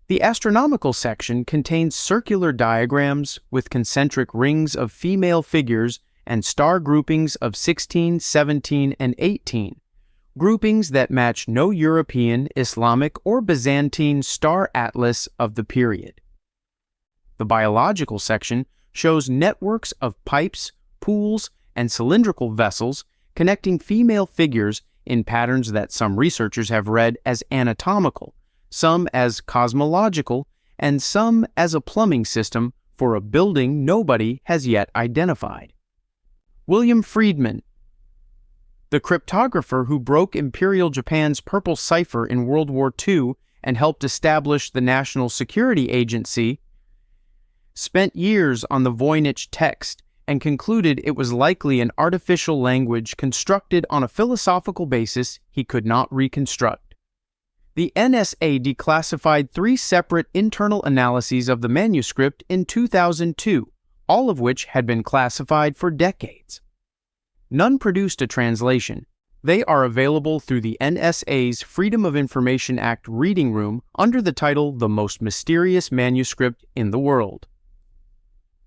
The astronomical section contains circular diagrams with concentric rings of female figures and star groupings of 16, 17, and 18, groupings that match no European, Islamic, or Byzantine star atlas of the period. The biological section shows networks of pipes, pools, and cylindrical vessels connecting female figures in patterns that some researchers have read as anatomical, some as cosmological, and some as a plumbing system for a building nobody has yet identified. William Friedman, the cryptographer who broke Imperial Japan's purple cipher in World War II and helped establish the National Security Agency, spent years on the Voynich text and concluded it was likely an artificial language constructed on a philosophical basis he could not reconstruct. The NSA declassified 3 separate internal analyses of the manuscript in 2002, all of which had been classified for decades. None produced a translation. They are available through the NSA's Freedom of Information Act reading room under the title The Most Mysterious Manuscript in the World.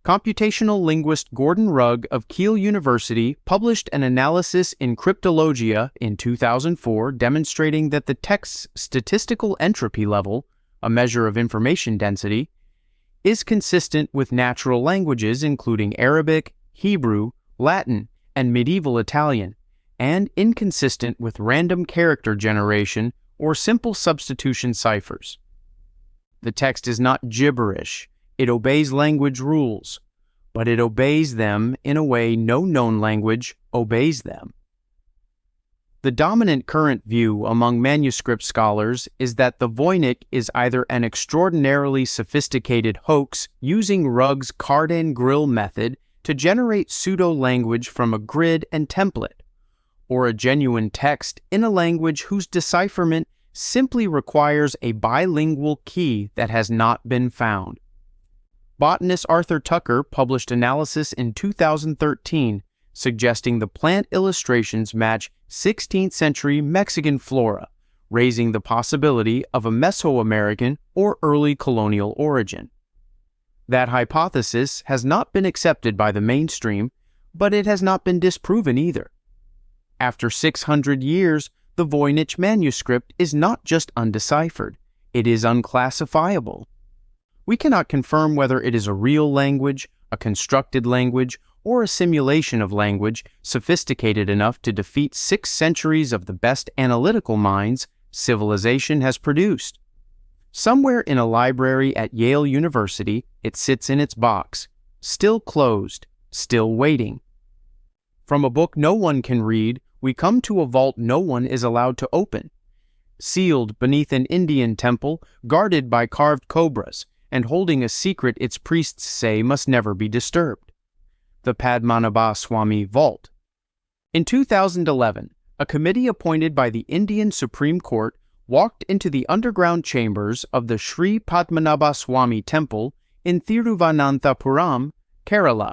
Computational linguist Gordon Rugg of Keele University published an analysis in Cryptologia in 2004 demonstrating that the text's statistical entropy level, a measure of information density, is consistent with natural languages including Arabic, Hebrew, Latin, and medieval Italian, and inconsistent with random character generation or simple substitution ciphers. The text is not gibberish, it obeys language rules, but it obeys them in a way no known language obeys them. The dominant current view among manuscript scholars is that the Voynich is either an extraordinarily sophisticated hoax using Rugg's card and grill method to generate pseudo-language from a grid and template, or a genuine text in a language whose decipherment simply requires a bilingual key that has not been found. Botanist Arthur Tucker published analysis in 2013 suggesting the plant illustrations match 16th century Mexican flora, raising the possibility of a Mesoamerican or early colonial origin. That hypothesis has not been accepted by the mainstream, but it has not been disproven either. After 600 years, the Voynich manuscript is not just undeciphered, it is unclassifiable. We cannot confirm whether it is a real language, a constructed language, or a simulation of language sophisticated enough to defeat 6 centuries of the best analytical minds civilization has produced. Somewhere in a library at Yale University, it sits in its box, still closed, still waiting. From a book no one can read, we come to a vault no one is allowed to open, sealed beneath an Indian temple, guarded by carved cobras, and holding a secret its priests say must never be disturbed. The Padmanabha Swami Vault. In 2011, a committee appointed by the Indian Supreme Court walked into the underground chambers of the Sri Padmanabha Swami Temple in Thiruvananthapuram, Kerala.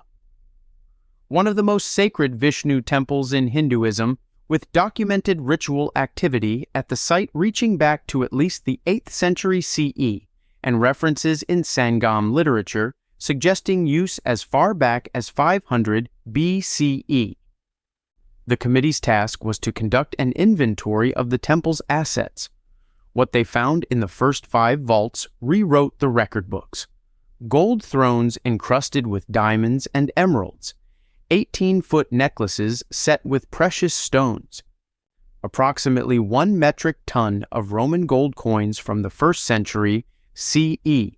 One of the most sacred Vishnu temples in Hinduism, with documented ritual activity at the site reaching back to at least the 8th century CE and references in Sangam literature suggesting use as far back as 500 BCE. The committee's task was to conduct an inventory of the temple's assets. What they found in the first 5 vaults rewrote the record books. Gold thrones encrusted with diamonds and emeralds, 18-foot necklaces set with precious stones, approximately 1 metric ton of Roman gold coins from the 1st century CE,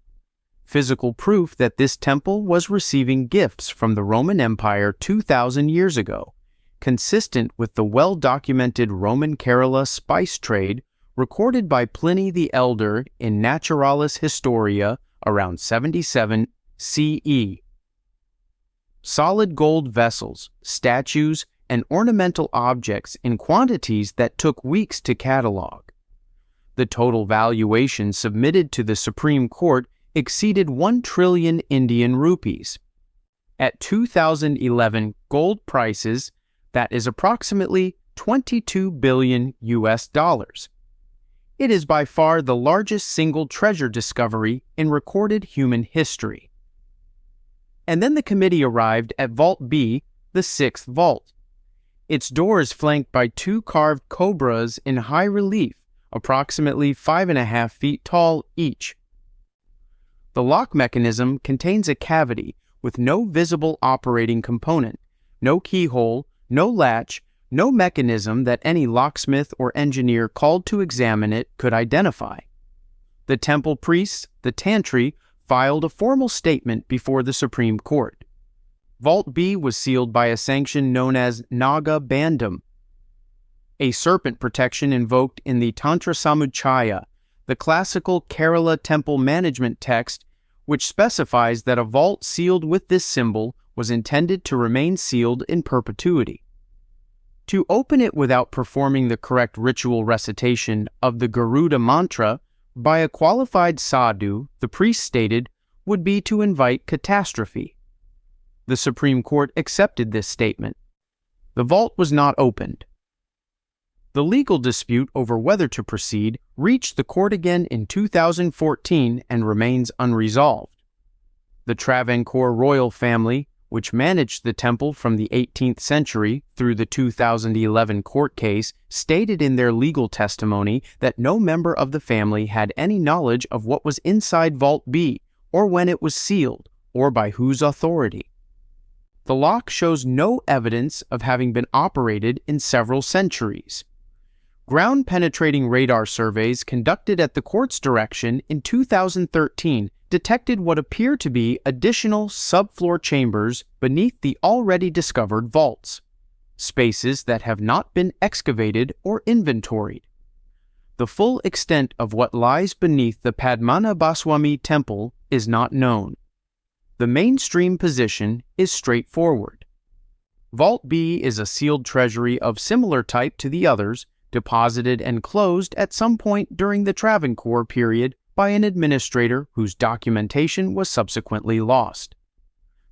physical proof that this temple was receiving gifts from the Roman Empire 2,000 years ago, consistent with the well-documented Roman Kerala spice trade recorded by Pliny the Elder in Naturalis Historia around 77 CE. Solid gold vessels, statues, and ornamental objects in quantities that took weeks to catalog. The total valuation submitted to the Supreme Court exceeded 1 trillion Indian rupees. At 2011 gold prices, that is approximately $22 billion US. It is by far the largest single treasure discovery in recorded human history. And then the committee arrived at Vault B, the 6th vault. Its door is flanked by 2 carved cobras in high relief, approximately 5.5 feet tall each. The lock mechanism contains a cavity with no visible operating component, no keyhole, no latch, no mechanism that any locksmith or engineer called to examine it could identify. The temple priests, the Tantri, filed a formal statement before the Supreme Court. Vault B was sealed by a sanction known as Naga Bandham, a serpent protection invoked in the Tantra Samuchaya, the classical Kerala temple management text, which specifies that a vault sealed with this symbol was intended to remain sealed in perpetuity. To open it without performing the correct ritual recitation of the Garuda mantra by a qualified sadhu, the priest stated, would be to invite catastrophe. The Supreme Court accepted this statement. The vault was not opened. The legal dispute over whether to proceed reached the court again in 2014 and remains unresolved. The Travancore royal family, which managed the temple from the 18th century through the 2011 court case, stated in their legal testimony that no member of the family had any knowledge of what was inside Vault B, or when it was sealed, or by whose authority. The lock shows no evidence of having been operated in several centuries. Ground-penetrating radar surveys conducted at the court's direction in 2013 detected what appear to be additional subfloor chambers beneath the already discovered vaults, spaces that have not been excavated or inventoried. The full extent of what lies beneath the Padmanabhaswamy temple is not known. The mainstream position is straightforward. Vault B is a sealed treasury of similar type to the others, deposited and closed at some point during the Travancore period by an administrator whose documentation was subsequently lost.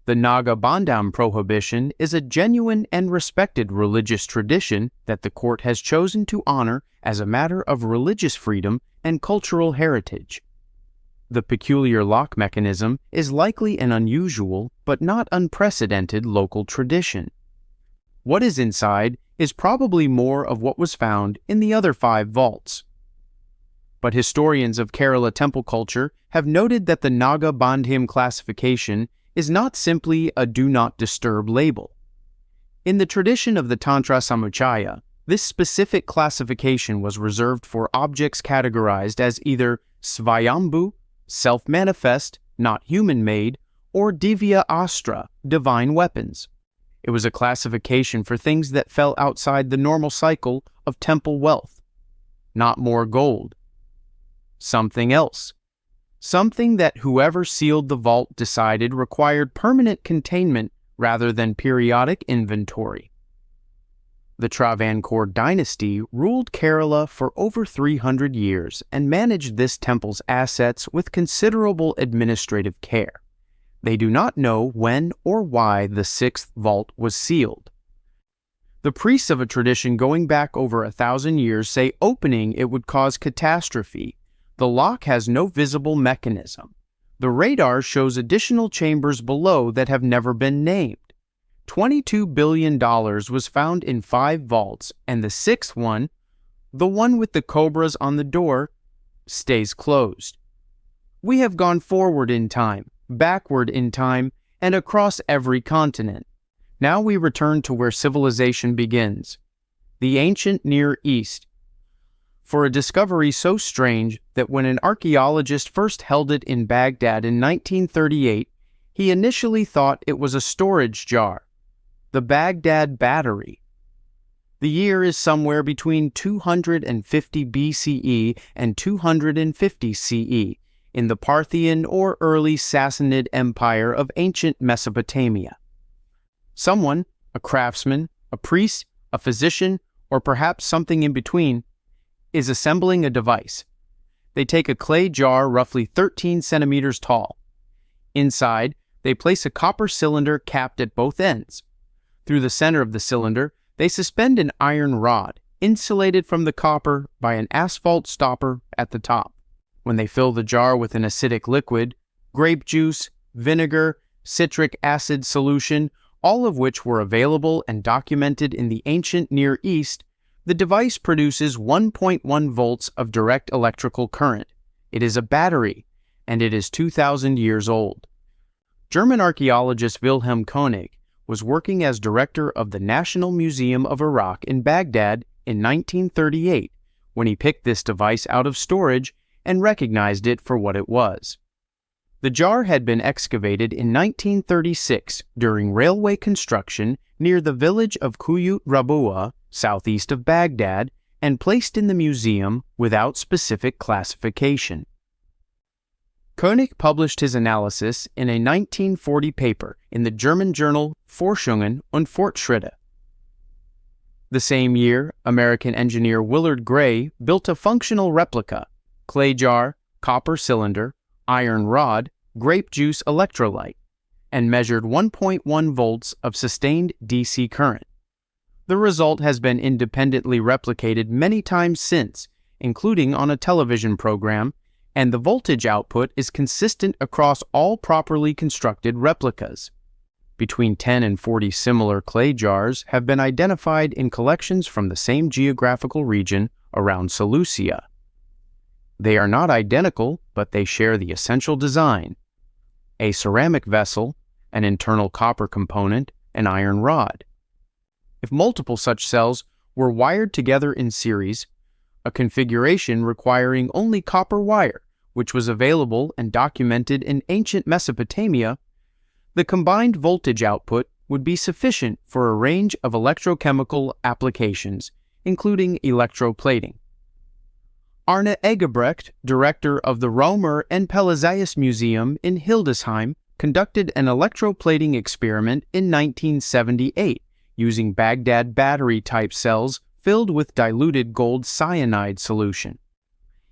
The Naga Bandham prohibition is a genuine and respected religious tradition that the court has chosen to honor as a matter of religious freedom and cultural heritage. The peculiar lock mechanism is likely an unusual but not unprecedented local tradition. What is inside is probably more of what was found in the other 5 vaults. But historians of Kerala temple culture have noted that the Naga Bandham classification is not simply a do not disturb label. In the tradition of the Tantra Samuchaya, this specific classification was reserved for objects categorized as either Svayambhu, self-manifest, not human-made, or Divya Astra, divine weapons. It was a classification for things that fell outside the normal cycle of temple wealth. Not more gold. Something else. Something that whoever sealed the vault decided required permanent containment rather than periodic inventory. The Travancore dynasty ruled Kerala for over 300 years and managed this temple's assets with considerable administrative care. They do not know when or why the 6th vault was sealed. The priests of a tradition going back over 1,000 years say opening it would cause catastrophe. The lock has no visible mechanism. The radar shows additional chambers below that have never been named. $22 billion was found in 5 vaults, and the 6th one, the one with the cobras on the door, stays closed. We have gone forward in time, backward in time, and across every continent. Now we return to where civilization begins, the ancient Near East, for a discovery so strange that when an archaeologist first held it in Baghdad in 1938, he initially thought it was a storage jar, the Baghdad Battery. The year is somewhere between 250 BCE and 250 CE, in the Parthian or early Sassanid Empire of ancient Mesopotamia. Someone, a craftsman, a priest, a physician, or perhaps something in between, is assembling a device. They take a clay jar roughly 13 centimeters tall. Inside, they place a copper cylinder capped at both ends. Through the center of the cylinder, they suspend an iron rod, insulated from the copper by an asphalt stopper at the top. When they fill the jar with an acidic liquid, grape juice, vinegar, citric acid solution, all of which were available and documented in the ancient Near East, the device produces 1.1 volts of direct electrical current. It is a battery, and it is 2,000 years old. German archaeologist Wilhelm Koenig was working as director of the National Museum of Iraq in Baghdad in 1938 when he picked this device out of storage and recognized it for what it was. The jar had been excavated in 1936 during railway construction near the village of Kuyut Rabua, southeast of Baghdad, and placed in the museum without specific classification. Koenig published his analysis in a 1940 paper in the German journal Forschungen und Fortschritte. The same year, American engineer Willard Gray built a functional replica, clay jar, copper cylinder, iron rod, grape juice electrolyte, and measured 1.1 volts of sustained DC current. The result has been independently replicated many times since, including on a television program, and the voltage output is consistent across all properly constructed replicas. Between 10 and 40 similar clay jars have been identified in collections from the same geographical region around Seleucia. They are not identical, but they share the essential design: a ceramic vessel, an internal copper component, an iron rod. If multiple such cells were wired together in series, a configuration requiring only copper wire, which was available and documented in ancient Mesopotamia, the combined voltage output would be sufficient for a range of electrochemical applications, including electroplating. Arne Egebrecht, director of the Romer and Pelizaeus Museum in Hildesheim, conducted an electroplating experiment in 1978 using Baghdad battery-type cells filled with diluted gold cyanide solution.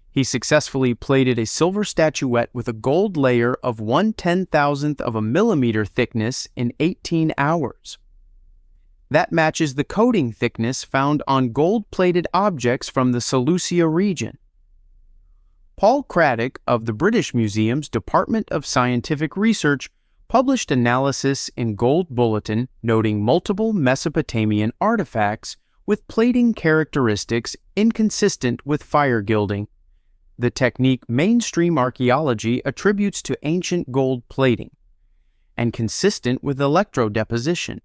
He successfully plated a silver statuette with a gold layer of 1/10,000th of a millimeter thickness in 18 hours. That matches the coating thickness found on gold-plated objects from the Seleucia region. Paul Craddock of the British Museum's Department of Scientific Research published analysis in Gold Bulletin noting multiple Mesopotamian artifacts with plating characteristics inconsistent with fire gilding, the technique mainstream archaeology attributes to ancient gold plating, and consistent with electrodeposition.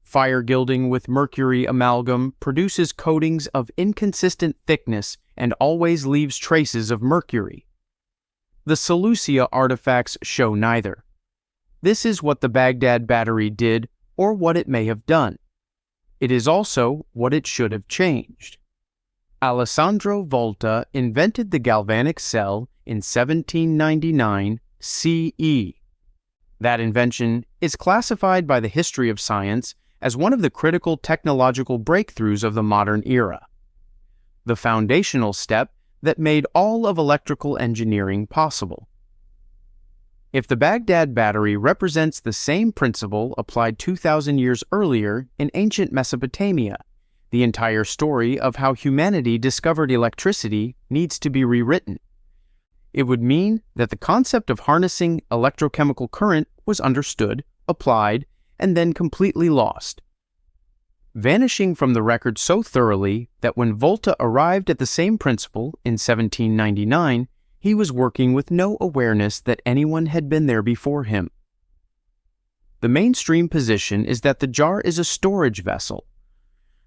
Fire gilding with mercury amalgam produces coatings of inconsistent thickness and always leaves traces of mercury. The Seleucia artifacts show neither. This is what the Baghdad battery did or what it may have done. It is also what it should have changed. Alessandro Volta invented the galvanic cell in 1799 CE. That invention is classified by the history of science as one of the critical technological breakthroughs of the modern era, the foundational step that made all of electrical engineering possible. If the Baghdad battery represents the same principle applied 2,000 years earlier in ancient Mesopotamia, the entire story of how humanity discovered electricity needs to be rewritten. It would mean that the concept of harnessing electrochemical current was understood, applied, and then completely lost, vanishing from the record so thoroughly that when Volta arrived at the same principle in 1799, he was working with no awareness that anyone had been there before him. The mainstream position is that the jar is a storage vessel,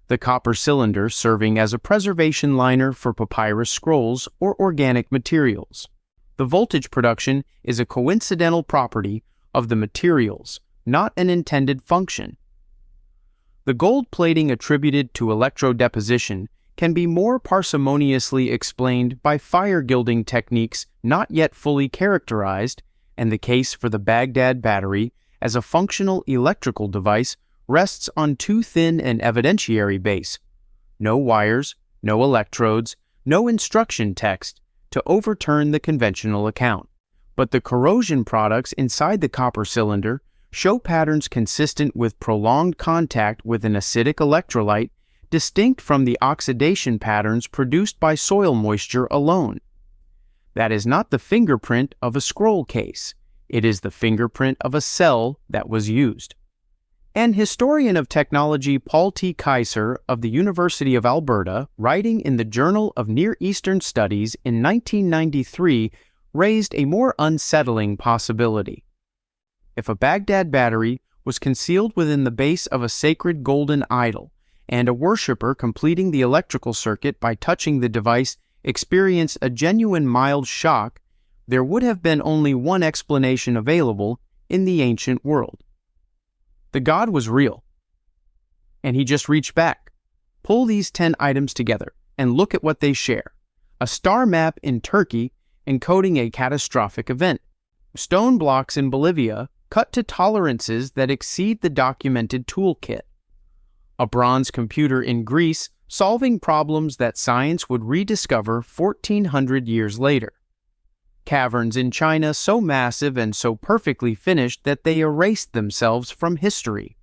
the copper cylinder serving as a preservation liner for papyrus scrolls or organic materials. The voltage production is a coincidental property of the materials, not an intended function. The gold plating attributed to electrodeposition can be more parsimoniously explained by fire gilding techniques not yet fully characterized, and the case for the Baghdad battery as a functional electrical device rests on too thin an evidentiary base, no wires, no electrodes, no instruction text to overturn the conventional account. But the corrosion products inside the copper cylinder show patterns consistent with prolonged contact with an acidic electrolyte, distinct from the oxidation patterns produced by soil moisture alone. That is not the fingerprint of a scroll case. It is the fingerprint of a cell that was used. An historian of technology Paul T. Kaiser of the University of Alberta, writing in the Journal of Near Eastern Studies in 1993, raised a more unsettling possibility. If a Baghdad battery was concealed within the base of a sacred golden idol, and a worshipper completing the electrical circuit by touching the device experienced a genuine mild shock, there would have been only one explanation available in the ancient world. The god was real, and he just reached back. Pull these 10 items together and look at what they share. A star map in Turkey encoding a catastrophic event. Stone blocks in Bolivia cut to tolerances that exceed the documented toolkit. A bronze computer in Greece solving problems that science would rediscover 1,400 years later. Caverns in China so massive and so perfectly finished that they erased themselves from history.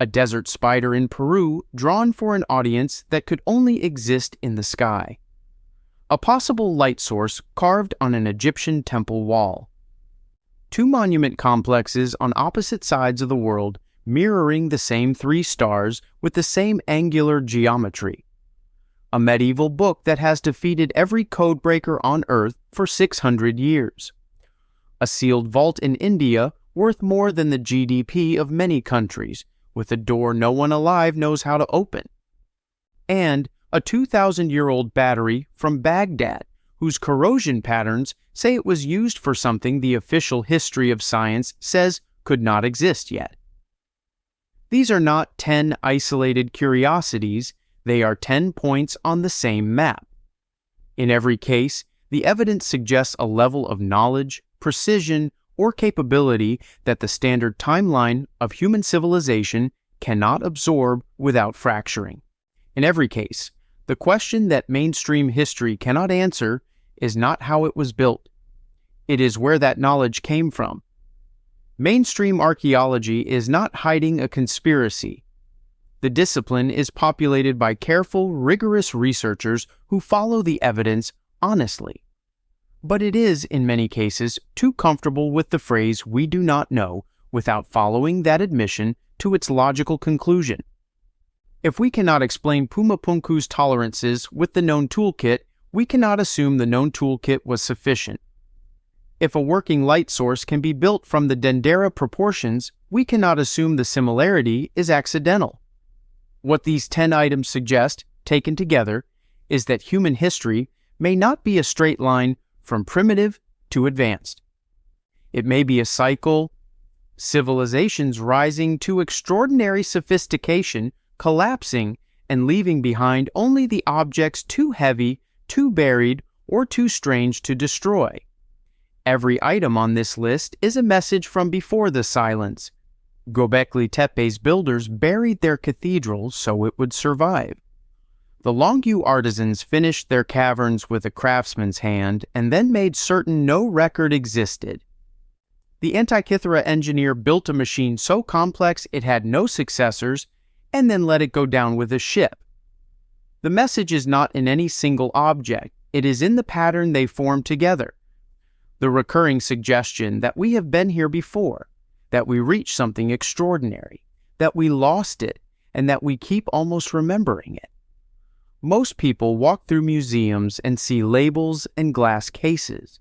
A desert spider in Peru drawn for an audience that could only exist in the sky. A possible light source carved on an Egyptian temple wall. 2 monument complexes on opposite sides of the world mirroring the same 3 stars with the same angular geometry. A medieval book that has defeated every codebreaker on Earth for 600 years. A sealed vault in India worth more than the GDP of many countries, with a door no one alive knows how to open. And a 2,000-year-old battery from Baghdad, whose corrosion patterns say it was used for something the official history of science says could not exist yet. These are not 10 isolated curiosities, they are 10 points on the same map. In every case, the evidence suggests a level of knowledge, precision, or capability that the standard timeline of human civilization cannot absorb without fracturing. In every case, the question that mainstream history cannot answer is not how it was built. It is where that knowledge came from. Mainstream archaeology is not hiding a conspiracy. The discipline is populated by careful, rigorous researchers who follow the evidence honestly. But it is, in many cases, too comfortable with the phrase "we do not know" without following that admission to its logical conclusion. If we cannot explain Pumapunku's tolerances with the known toolkit, we cannot assume the known toolkit was sufficient. If a working light source can be built from the Dendera proportions, we cannot assume the similarity is accidental. What these 10 items suggest, taken together, is that human history may not be a straight line from primitive to advanced. It may be a cycle, civilizations rising to extraordinary sophistication, collapsing, and leaving behind only the objects too heavy, too buried, or too strange to destroy. Every item on this list is a message from before the silence. Göbekli Tepe's builders buried their cathedral so it would survive. The Longyu artisans finished their caverns with a craftsman's hand and then made certain no record existed. The Antikythera engineer built a machine so complex it had no successors and then let it go down with a ship. The message is not in any single object, it is in the pattern they form together. The recurring suggestion that we have been here before, that we reached something extraordinary, that we lost it, and that we keep almost remembering it. Most people walk through museums and see labels and glass cases.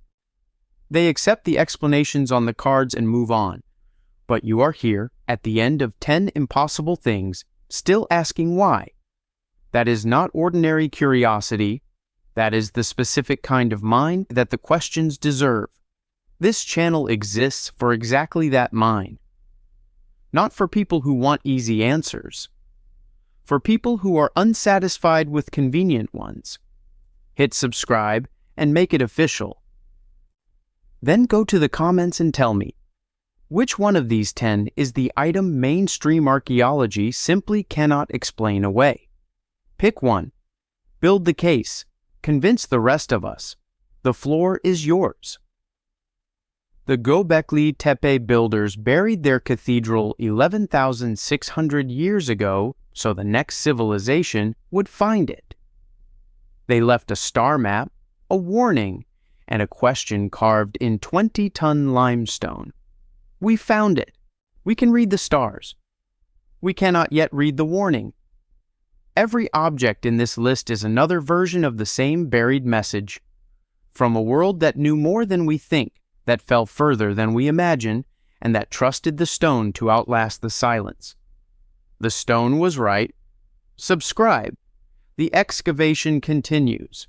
They accept the explanations on the cards and move on. But you are here, at the end of 10 impossible things, still asking why. That is not ordinary curiosity. That is the specific kind of mind that the questions deserve. This channel exists for exactly that mind. Not for people who want easy answers. For people who are unsatisfied with convenient ones. Hit subscribe and make it official. Then go to the comments and tell me, which one of these 10 is the item mainstream archaeology simply cannot explain away? Pick one. Build the case. Convince the rest of us. The floor is yours. The Göbekli Tepe builders buried their cathedral 11,600 years ago so the next civilization would find it. They left a star map, a warning, and a question carved in 20-ton limestone. We found it. We can read the stars. We cannot yet read the warning. Every object in this list is another version of the same buried message. From a world that knew more than we think, that fell further than we imagine, and that trusted the stone to outlast the silence. The stone was right. Subscribe. The excavation continues.